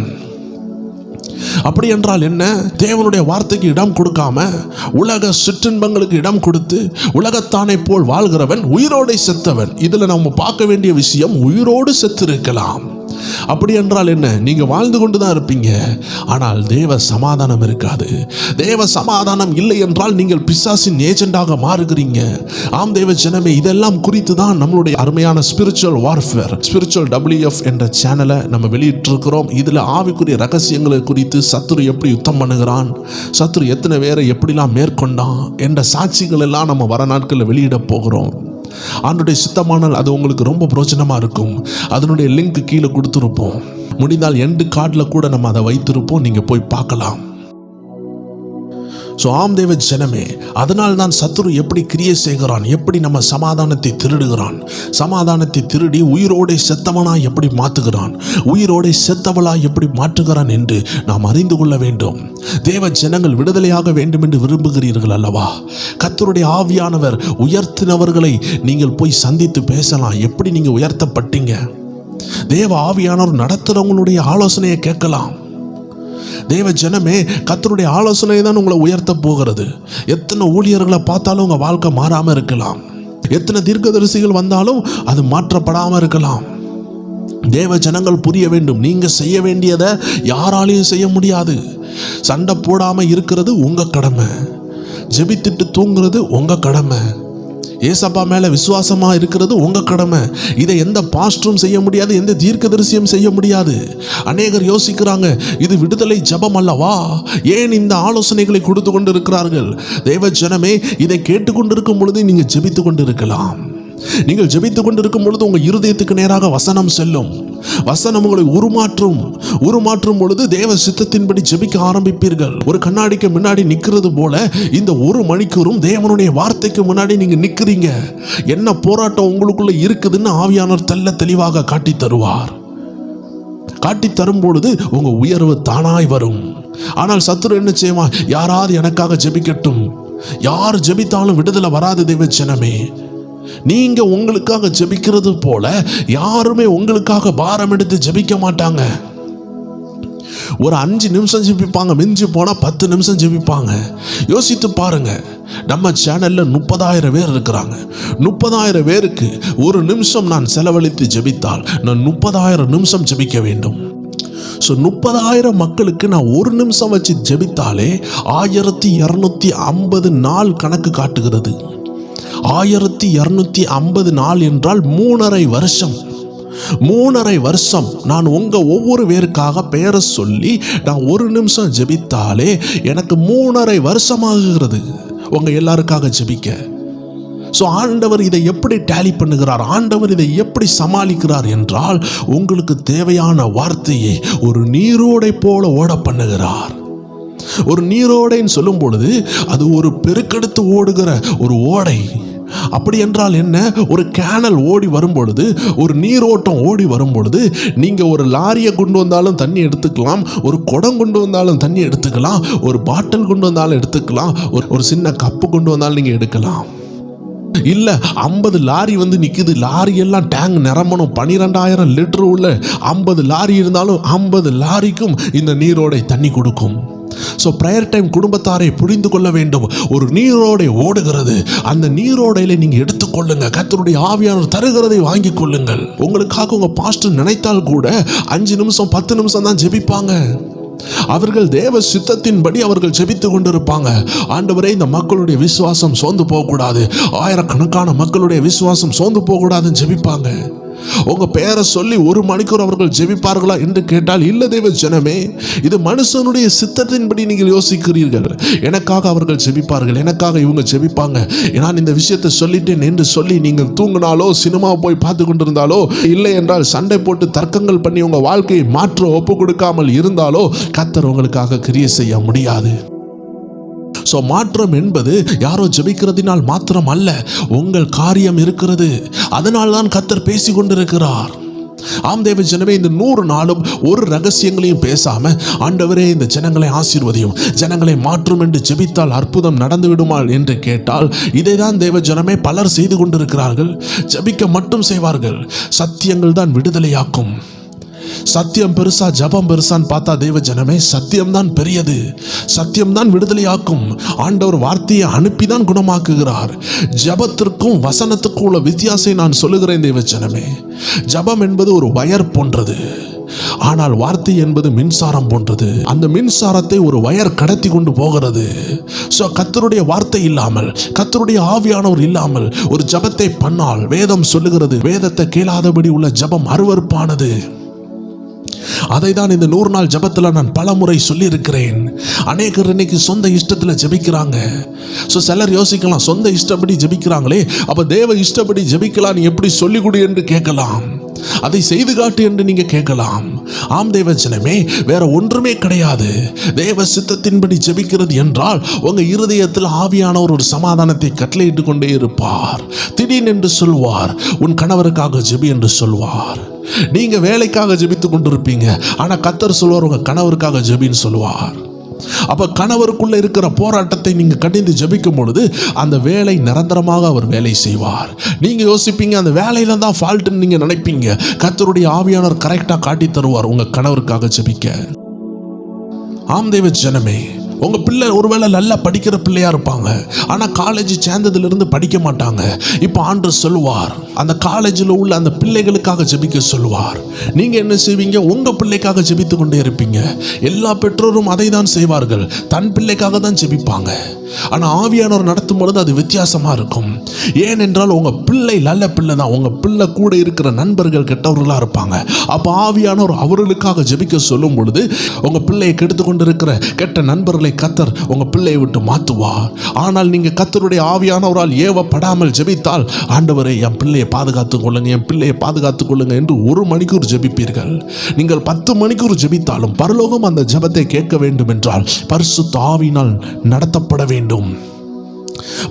அப்படி என்றால் என்ன? தேவனுடைய வார்த்தைக்கு இடம் கொடுக்காம உலக சிற்றின்பங்களுக்கு இடம் கொடுத்து உலகத்தானை போல் வாழ்கிறவன் உயிரோடு செத்தவன். இதில் நம்ம பார்க்க வேண்டிய விஷயம், உயிரோடு செத்திருக்கலாம். அப்படி என்றால் என்ன? நீங்க வாழ்ந்து கொண்டு தான் இருப்பீங்க, ஆனால் தேவ சமாதானம் இருக்காது. தேவ சமாதானம் இல்லை என்றால் நீங்கள் பிசாசின் ஏஜெண்டாக மாறுகிறீங்க. ஆம் தேவ ஜனமே, இதெல்லாம் குறித்து தான் நம்மளுடைய அருமையான ஸ்பிரிச்சுவல் வார்ஃபேர், ஸ்பிரிச்சுவல் WF என்ற சேனலை நம்ம வெளியிட்டிருக்கிறோம். இதில் ஆவிக்குரிய ரகசியங்களை குறித்து, சத்துரு எப்படி யுத்தம் பண்ணுகிறான், சத்துரு எத்தனை பேரை எப்படிலாம் மேற்கொண்டான் என்ற சாட்சிகள் எல்லாம் நம்ம வர நாட்களில் வெளியிட போகிறோம். ஆண்டவருடைய சித்தமானால் அது உங்களுக்கு ரொம்ப பிரோஜனமாக இருக்கும். அதனுடைய லிங்க் கீழே கொடுத்துருப்போம். முடிந்தால் எண்டு கார்டில் கூட நம்ம அதை வைத்திருப்போம், நீங்கள் போய் பார்க்கலாம். ஸோ ஆம் தேவ ஜனமே, அதனால் தான் சத்துரு எப்படி கிரியை செய்கிறான், எப்படி நம்ம சமாதானத்தை திருடுகிறான், சமாதானத்தை திருடி உயிரோடை செத்தவனாய் எப்படி மாற்றுகிறான், உயிரோடை செத்தவளாய் எப்படி மாற்றுகிறான் என்று நாம் அறிந்து கொள்ள வேண்டும். தேவ ஜனங்கள் விடுதலையாக வேண்டும் என்று விரும்புகிறீர்கள் அல்லவா? கர்த்தருடைய ஆவியானவர் உயர்த்தினவர்களை நீங்கள் போய் சந்தித்து பேசலாம். எப்படி நீங்கள் உயர்த்தப்பட்டீங்க? தேவ ஆவியானவர் நடத்துகிறவங்களுடைய ஆலோசனையை கேட்கலாம். தேவ ஜனமே, கர்த்தருடைய ஆலோசனை தான் உங்களை உயர்த்த போகிறது. எத்தனை ஊழியர்களை பார்த்தாலும் உங்கள் வாழ்க்கை மாறாமல் இருக்கலாம். எத்தனை தீர்க்கதரிசிகள் வந்தாலும் அது மாற்றப்படாமல் இருக்கலாம். தேவ ஜனங்கள் புரிய வேண்டும், நீங்கள் செய்ய வேண்டியதை யாராலையும் செய்ய முடியாது. சண்டை போடாமல் இருக்கிறது உங்கள் கடமை. ஜெபித்துட்டு தூங்குறது உங்கள் கடமை. ஏசப்பா மேலே விசுவாசமாக இருக்கிறது உங்கள் கடமை. இதை எந்த பாஸ்டரும் செய்ய முடியாது, எந்த தீர்க்கதரிசியும் செய்ய முடியாது. அநேகர் யோசிக்கிறாங்க, இது விடுதலை ஜபம் அல்லவா, ஏன் இந்த ஆலோசனைகளை கொடுத்து கொண்டு இருக்கிறார்கள்? தேவ ஜனமே, இதை கேட்டுக்கொண்டிருக்கும் பொழுது நீங்கள் ஜெபித்து கொண்டு இருக்கலாம். நீங்கள் ஜெபித்துக் கொண்டிருக்கும் பொழுது உங்கள் இருதயத்துக்கு நேராக வசனம் செல்லும். வசனம் உங்களை உருமாற்றும் பொழுது தேவ சித்தத்தின்படி ஜெபிக்க ஆரம்பிப்பீர்கள். ஒரு கண்ணாடிக்கு முன்னாடி நிற்கிறது போல இந்த 1 மணிக்கூறும் தேவனுடைய வார்த்தைக்கு முன்னாடி நீங்க நிற்கிறீங்க. என்ன போராட்டம் உங்களுக்குள்ள இருக்குதுன்னு ஆவியானவர் தெளிவாக காட்டி தருவார். காட்டி தரும் பொழுது உங்க உயர்வு தானாய் வரும். ஆனால் சத்துரு என்ன செய்வான்? யாராவது எனக்காக ஜெபிக்கட்டும். யார் ஜெபித்தாலும் விடுதலை வராது தேவ ஜனமே. நீங்க உங்களுக்காக ஜெபிக்கிறது போல யாருமே உங்களுக்காக பாரம் எடுத்து ஜெபிக்க மாட்டாங்க. ஒரு 5 நிமிஷம் ஜெபிப்பாங்க, மிஞ்சி போனா 10 நிமிஷம் ஜெபிப்பாங்க. யோசித்து பாருங்க, நம்ம சேனல்ல 30,000 பேர் இருக்கிறாங்க. 30,000 பேருக்கு 1 நிமிஷம் நான் செலவழித்து ஜெபித்தால் நான் 30,000 நிமிஷம் ஜெபிக்க வேண்டும். 30,000 மக்களுக்கு நான் 1 நிமிஷம் வச்சு ஜெபித்தாலே 1250 நாள் கணக்கு காட்டுகிறது. 1250 நாள் என்றால் 3.5 வருஷம். 3.5 வருஷம் நான் உங்க ஒவ்வொரு பேருக்காக பெயரை சொல்லி நான் 1 நிமிஷம் ஜெபித்தாலே எனக்கு 3.5 வருஷமாகிறது உங்க எல்லாருக்காக ஜெபிக்க. ஆண்டவர் இதை எப்படி டேலி பண்ணுகிறார்? ஆண்டவர் இதை எப்படி சமாளிக்கிறார் என்றால், உங்களுக்கு தேவையான வார்த்தையை ஒரு நீரோடை போல ஓட பண்ணுகிறார். ஒரு நீரோடைன்னு சொல்லும் பொழுது அது ஒரு பெருக்கெடுத்து ஓடுகிற ஒரு ஓடை. அப்படி என்றால் என்ன? ஒரு கேனல் ஓடி வரும் பொழுது, ஒரு நீரோட்டம் ஓடி வரும் பொழுது, நீங்க ஒரு லாரியை கொண்டு வந்தாலும் தண்ணி எடுத்துக்கலாம், ஒரு குடம் கொண்டு வந்தாலும் தண்ணி எடுத்துக்கலாம், ஒரு பாட்டில் கொண்டு வந்தாலும் எடுத்துக்கலாம், ஒரு சின்ன கப்பு கொண்டு வந்தாலும் நீங்க எடுக்கலாம். இல்ல 50 லாரி வந்து நிக்குது, லாரி எல்லாம் டேங்க் நிரம்பணும், 12,000 லிட்டர் உள்ள 50 லாரி இருந்தாலும் 50 லாரிக்கும் இந்த நீரோடை தண்ணி கொடுக்கும். பிரேயர் டைம் குடும்பத்தாரை புரிந்து கொள்ள வேண்டும். ஒரு நீரோடை ஓடுகிறது, அந்த நீரோடையில நீங்க எடுத்துக்கொள்ளுங்க. கர்த்தருடைய ஆவியானவர் தருகிறதை வாங்கி கொள்ளுங்கள். உங்களுக்காக உங்க பாஸ்டர் நினைத்தால் கூட 5 நிமிஷம் 10 நிமிஷம் தான் ஜெபிப்பாங்க. அவர்கள் தேவ சித்தத்தின்படி அவர்கள் ஜெபித்துக் கொண்டிருப்பாங்க. ஆண்டவரே, இந்த மக்களுடைய விசுவாசம் சோர்ந்து போகக்கூடாது, ஆயிரக்கணக்கான மக்களுடைய விசுவாசம் சோர்ந்து போகக்கூடாதுன்னு ஜெபிப்பாங்க. உங்க பெயரை சொல்லி 1 மணிக்கூர் அவர்கள் ஜெபிப்பார்களா என்று கேட்டால் இல்ல தேவ ஜனமே. இது மனுஷனுடைய சித்தத்தின்படி நீங்கள் யோசிக்கிறீர்கள். எனக்காக அவர்கள் ஜெபிப்பார்கள், எனக்காக இவங்க ஜெபிப்பாங்க, நான் இந்த விஷயத்தை சொல்லிட்டேன் என்று சொல்லி நீங்கள் தூங்கினாலோ சினிமா போய் பார்த்து கொண்டிருந்தாலோ, இல்லை என்றால் சண்டை போட்டு தர்க்கங்கள் பண்ணி உங்க வாழ்க்கையை மாற்ற ஒப்பு கொடுக்காமல் இருந்தாலோ கர்த்தர் உங்களுக்காக கிரியை செய்ய முடியாது. மாற்றம் என்பது யாரோ ஜெபிக்கிறதினால் மாத்திரம் அல்ல, உங்கள் காரியம் இருக்கிறது. அதனால் தான் கர்த்தர் பேசி கொண்டிருக்கிறார். ஆம் தேவ ஜனமே, இந்த 100 நாளும் ஒரு ரகசியங்களையும் பேசாம, ஆண்டவரே இந்த ஜனங்களை ஆசீர்வதியும், ஜனங்களை மாற்றும் என்று ஜெபித்தால் அற்புதம் நடந்து விடுமா என்று கேட்டால், இதைதான் தேவ ஜனமே பலர் செய்து கொண்டிருக்கிறார்கள். ஜெபிக்க மட்டும் செய்வார்கள். சத்தியங்கள் தான் விடுதலையாக்கும். சத்தியம் பெருசா ஜபம் பெருசான்னு பார்த்தா தேவ ஜனமே, சத்தியம்தான் பெரியது. சத்தியம்தான் விடுதலையாக்கும். ஆண்டவர் வார்த்தையை அனுப்பிதான் குணமாக்குகிறார். ஜபத்திற்கும் வசனத்துக்கும் உள்ள வித்தியாசம் நான் சொல்லுகிறேன் தேவ ஜனமே. ஜபம் என்பது ஒரு வயர் போன்றது, ஆனால் வார்த்தை என்பது மின்சாரம் போன்றது. அந்த மின்சாரத்தை ஒரு வயர் கடத்தி கொண்டு போகிறது. கர்த்தருடைய வார்த்தை இல்லாமல், கர்த்தருடைய ஆவியானவர் இல்லாமல் ஒரு ஜபத்தை பண்ணால், வேதம் சொல்லுகிறது, வேதத்தை கேளாதபடி உள்ள ஜபம் அருவருப்பானது. அதை தான் இந்த 100 நாள் ஜபத்தில் நான் பல முறை சொல்லி இருக்கிறேன். அநேகர் இன்னைக்கு சொந்த இஷ்டத்தில் ஜபிக்கிறாங்க. சிலர் யோசிக்கலாம், சொந்த இஷ்டப்படி ஜபிக்கிறாங்களே, அப்ப தேவ இஷ்டப்படி ஜபிக்கலாம் நீ எப்படி சொல்லிக் கொடு என்று கேட்கலாம். அதை செய்து காட்டு என்று நீங்க கேட்கலாம். ஆம் தேவ ஜனமே, வேற ஒன்றுமே கிடையாது. தேவ சித்தத்தின்படி ஜெபிக்கிறது என்றால் உங்க இருதயத்தில் ஆவியானவர் ஒரு சமாதானத்தை கட்டளையிட்டு கொண்டே இருப்பார். திடீர்னு என்று சொல்வார், உன் கணவருக்காக ஜெபி என்று சொல்வார். நீங்க வேலைக்காக ஜெபித்துக் கொண்டிருப்பீங்க, ஆனா கர்த்தர் சொல்வார் உங்க கணவருக்காக ஜெபின்னு சொல்வார். அப்ப கணவருக்குள்ள இருக்கிற போராட்டத்தை நீங்க கடிந்து ஜெபிக்கும் பொழுது அந்த வேலை நிரந்தரமாக அவர் வேலை செய்வார். நீங்க யோசிப்பீங்க அந்த வேலையில தான் ஃபால்ட்னு நீங்க நினைப்பீங்க. கர்த்தருடைய ஆவியானவர் கரெக்டா காட்டி தருவார் உங்க கணவருக்காக ஜெபிக்க. ஆம் தேவ ஜனமே, உங்க பிள்ளை ஒருவேளை நல்லா படிக்கிற பிள்ளையா இருப்பாங்க, ஆனா காலேஜ் சேர்ந்ததிலிருந்து படிக்க மாட்டாங்க. இப்போ ஆண்டவர் சொல்லுவார், அந்த காலேஜில் உள்ள அந்த பிள்ளைகளுக்காக ஜெபிக்க சொல்லுவார். நீங்க என்ன செய்வீங்க? உங்க பிள்ளைக்காக ஜெபித்து கொண்டே இருப்பீங்க. எல்லா பெற்றோரும் அதை தான் செய்வார்கள், தன் பிள்ளைக்காக தான் ஜெபிப்பாங்க. ஆனா ஆவியானவர் நடத்தும் பொழுது அது வித்தியாசமா இருக்கும். ஏனென்றால் உங்க பிள்ளை நல்ல பிள்ளை தான், உங்க பிள்ளை கூட இருக்கிற நண்பர்கள் கெட்டவர்களா இருப்பாங்க. அப்ப ஆவியானவர் அவர்களுக்காக ஜெபிக்க சொல்லும் பொழுது உங்க பிள்ளையை கெடுத்து கொண்டிருக்கிற கெட்ட நண்பர்களை சூழ்நிலை கத்தர் உங்க பிள்ளையை விட்டு மாற்றுவார். ஆனால் நீங்க கத்தருடைய ஆவியானவரால் ஏவப்படாமல் ஜெபித்தால், ஆண்டவரே என் பிள்ளையை பாதுகாத்துக் கொள்ளுங்க, என் பிள்ளையை பாதுகாத்துக் கொள்ளுங்க என்று 1 மணிக்கூர் ஜெபிப்பீர்கள். நீங்கள் 10 மணிக்கூர் ஜெபித்தாலும் பரலோகம் அந்த ஜெபத்தை கேட்க வேண்டும் என்றால் பரிசுத்த ஆவியினால் நடத்தப்பட வேண்டும்.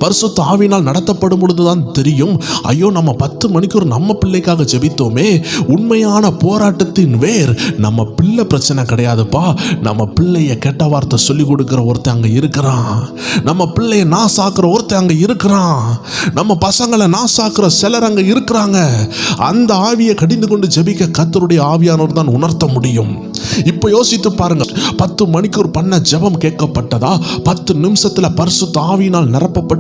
பரிசுத்த ஆவியினால் நடத்தப்படும் பொழுதுதான் தெரியும், ஐயோ நம்ம 10 மணிக்கு நம்ம பிள்ளைக்காக ஜெபித்தோமே, உண்மையான போராட்டத்தின் வேர் நம்ம பிள்ளை பிரச்சனை கிடையாதுப்பா. நம்ம பிள்ளைய கெட்ட வார்த்தை சொல்லி கொடுக்கிற ஒருத்தன் அங்கே இருக்கிறான், நம்ம பிள்ளைய நாசாக்குற ஒருத்தன் அங்கே இருக்கிறான், நம்ம பசங்களை நாசாக்குற சிலர் அங்கே இருக்கிறாங்க. அந்த ஆவியை கடிந்து கொண்டு ஜெபிக்க கர்த்தருடைய ஆவியானவர் தான் உணர்த்த முடியும். இப்போ யோசித்து பாருங்க, 10 மணிக்கூர் பண்ண ஜெபம் கேட்கப்பட்டதா? 10 நிமிஷத்துல பரிசுத்த ஆவியினால் நிரப்பப்பட்டு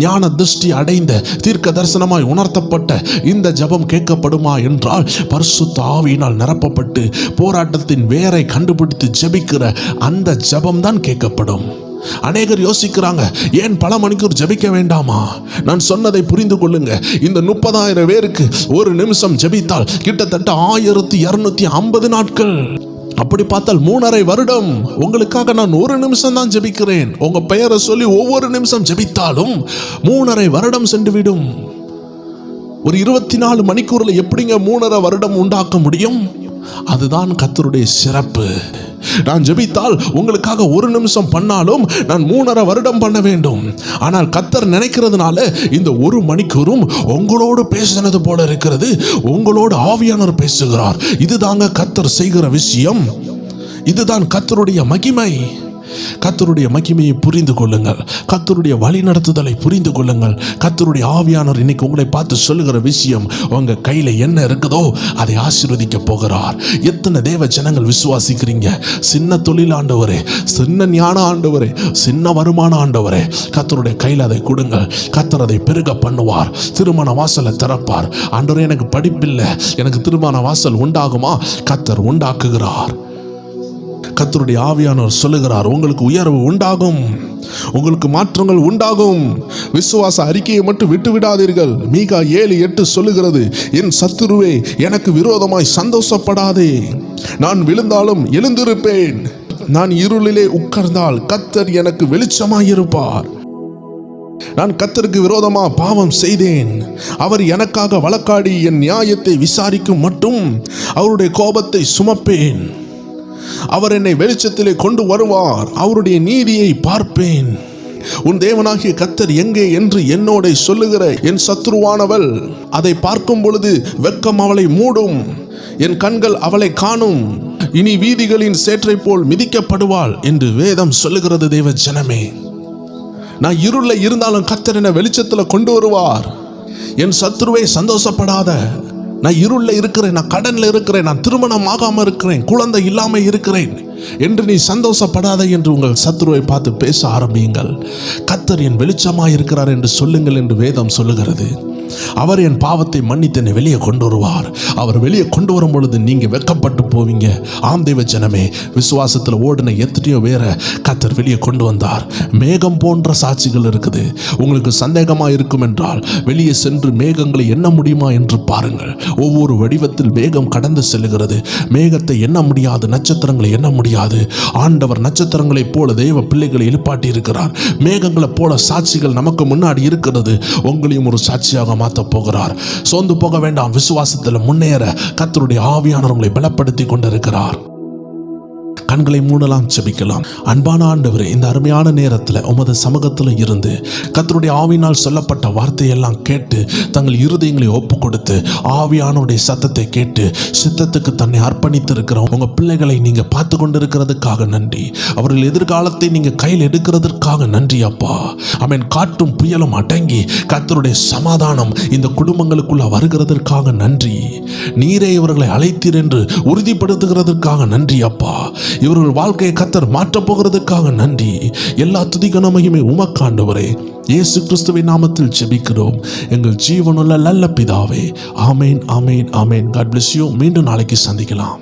ஞான திருஷ்டி அடைந்த தீர்க்க தரிசனமாய் உணர்த்தப்பட்ட இந்த ஜெபம் கேட்கப்படுமா என்றால், பரிசுத்த ஆவியினால் நிரப்பப்பட்டு போராட்டத்தின் வேரை கண்டுபிடித்து ஜெபிக்கிற அந்த ஜெபம் தான் கேட்கப்படும். அநேகர் யோசிக்கிறாங்க, ஏன் பல மணிக்கூர் ஜெபிக்க வேண்டாமா? நான் சொன்னதை புரிந்து கொள்ளுங்க. இந்த 30,000 பேருக்கு 1 நிமிஷம் ஜெபித்தால் கிட்டத்தட்ட 1250 நாட்கள். அப்படி பார்த்தால் 3.5 வருடம் உங்களுக்காக நான் 1 நிமிஷம் தான் ஜெபிக்கிறேன். உங்க பெயரை சொல்லி ஒவ்வொரு நிமிஷம் ஜெபித்தாலும் 3.5 வருடம் சென்றுவிடும். ஒரு 24 மணிக்கூர்ல எப்படிங்க 3.5 வருடம் உண்டாக்க முடியும்? அதுதான் கர்த்தருடைய சிறப்பு. நான் ஜெபித்தால் உங்களுக்காக 1 நிமிஷம் பண்ணாலும் நான் 3.5 வருடம் பண்ண வேண்டும். ஆனால் கர்த்தர் நினைக்கிறதுனால இந்த 1 மணிக்கூரும் உங்களோடு பேசினது போல இருக்கிறது. உங்களோடு ஆவியானவர் பேசுகிறார். இதுதாங்க கர்த்தர் செய்கிற விஷயம். இதுதான் கர்த்தருடைய மகிமை. கர்த்தருடைய மகிமையை புரிந்து கொள்ளுங்கள். கர்த்தருடைய வழி நடத்துதலை புரிந்து கொள்ளுங்கள். கர்த்தருடைய ஆவியானவர் இன்னைக்கு உங்களை பார்த்து சொல்லுகிற விஷயம், உங்க கையில என்ன இருக்குதோ அதை ஆசீர்வதிக்க போகிறார். எத்தனை தேவ ஜனங்கள் விசுவாசிக்கிறீங்க? சின்ன தொழில் ஆண்டவரே, சின்ன ஞான ஆண்டவரே, சின்ன வருமான ஆண்டவரே, கர்த்தருடைய கையில் அதை கொடுங்கள். கர்த்தர் அதை பெருக பண்ணுவார். திருமண வாசலை திறப்பார். ஆண்டவரே, எனக்கு படிப்பில்லை, எனக்கு திருமண வாசல் உண்டாகுமா? கர்த்தர் உண்டாக்குகிறார். கர்த்தருடைய ஆவியானவர் சொல்லுகிறார், உங்களுக்கு உயர்வு உண்டாகும், உங்களுக்கு மாற்றங்கள் உண்டாகும். விசுவாச அறிக்கையை மட்டும் விட்டு விடாதீர்கள். மீகா 7:8 சொல்லுகிறது, என் சத்துருவே எனக்கு விரோதமாய் சந்தோஷப்படாதே, நான் விழுந்தாலும் எழுந்திருப்பேன், நான் இருளிலே உட்கார்ந்தால் கர்த்தர் எனக்கு வெளிச்சமாயிருப்பார். நான் கர்த்தருக்கு விரோதமா பாவம் செய்தேன், அவர் எனக்காக வழக்காடி என் நியாயத்தை விசாரிக்கும் மட்டும் அவருடைய கோபத்தை சுமப்பேன். அவர் என்னை வெளிச்சத்திலே கொண்டு வருவார், அவருடைய நீதியை பார்ப்பேன். உன் தேவனாகிய கர்த்தர் எங்கே என்று என்னோட சொல்லுகிற என் சத்துருவானவள் அதை பார்க்கும் பொழுது வெட்கம் அவளை மூடும், என் கண்கள் அவளை காணும், இனி வீதிகளின் சேற்றை போல் மிதிக்கப்படுவாள் என்று வேதம் சொல்லுகிறது. தேவ ஜனமே, நான் இருள இருந்தாலும் கர்த்தர் என்னை வெளிச்சத்துல கொண்டு வருவார். என் சத்துருவை சந்தோஷப்படாத, நான் இருள்ல இருக்கிறேன், நான் கடன்ல இருக்கிறேன், நான் திருமணம் ஆகாம இருக்கிறேன், குழந்தை இல்லாம இருக்கிறேன் என்று நீ சந்தோஷப்படாத என்று உங்கள் சத்துருவை பார்த்து பேச ஆரம்பியுங்கள். கர்த்தர் என் வெளிச்சமாய் இருக்கிறார் என்று சொல்லுங்கள் என்று வேதம் சொல்லுகிறது. அவர் என் பாவத்தை மன்னித்து என்னை வெளியே கொண்டு வருவார். அவர் வெளியே கொண்டு வரும் பொழுது நீங்க வெட்கப்பட்டு போவீங்க. ஆம் தேவ ஜனமே, விசுவாசத்தில் ஓடின எத்தனையோ வேற கர்த்தர் வெளியே கொண்டு வந்தார். மேகம் போன்ற சாட்சிகள் இருக்குது. உங்களுக்கு சந்தேகமாக இருக்கும் என்றால் வெளியே சென்று மேகங்களை எண்ண முடியுமா என்று பாருங்கள். ஒவ்வொரு வடிவத்தில் மேகம் கடந்து செல்லுகிறது. மேகத்தை எண்ண முடியாது, நட்சத்திரங்களை எண்ண முடியாது. ஆண்டவர் நட்சத்திரங்களைப் போல தேவ பிள்ளைகளை எழுப்பாட்டி இருக்கிறார். மேகங்களைப் போல சாட்சிகள் நமக்கு முன்னாடி இருக்கிறது. உங்களையும் ஒரு சாட்சியாக மாற்ற போகிறார். சோர்ந்து போக வேண்டாம். விசுவாசத்தில் முன்னேற கர்த்தருடைய ஆவியானவர் உங்களை பலப்படுத்தி கொண்டிருக்கிறார். கண்களை மூடலாம், ஜெபிக்கலாம். அன்பான ஆண்டவரே, இந்த அருமையான நேரத்தில் உமது சமூகத்தில் இருந்து கர்த்தருடைய ஆவியினால் சொல்லப்பட்ட வார்த்தையெல்லாம் கேட்டு தங்கள் இருதயங்களை ஒப்பு கொடுத்து ஆவியானவருடைய சத்தத்தை கேட்டு சித்தத்துக்கு தன்னை அர்ப்பணித்து இருக்கிற உங்க பிள்ளைகளை நீங்க பார்த்து கொண்டிருக்கிறதுக்காக நன்றி. அவர்கள் எதிர்காலத்தை நீங்க கையில் எடுக்கிறதுக்காக நன்றி அப்பா. ஆமென். காற்றும் புயலும் அடங்கி கர்த்தருடைய சமாதானம் இந்த குடும்பங்களுக்குள்ள வருகிறதற்காக நன்றி. நீரே இவர்களை அழைத்தீர் என்று உறுதிப்படுத்துகிறதற்காக நன்றி அப்பா. இவர்கள் வாழ்க்கையை கர்த்தர் மாற்றப் போகிறதுக்காக நன்றி. எல்லா துதி கன மகிமை உமக்கு ஆண்டவரே. இயேசு கிறிஸ்துவின் நாமத்தில் ஜெபிக்கிறோம் எங்கள் ஜீவனுள்ள நல்ல பிதாவே. ஆமேன், ஆமேன், ஆமேன். God bless you. மீண்டும் நாளைக்கு சந்திக்கலாம்.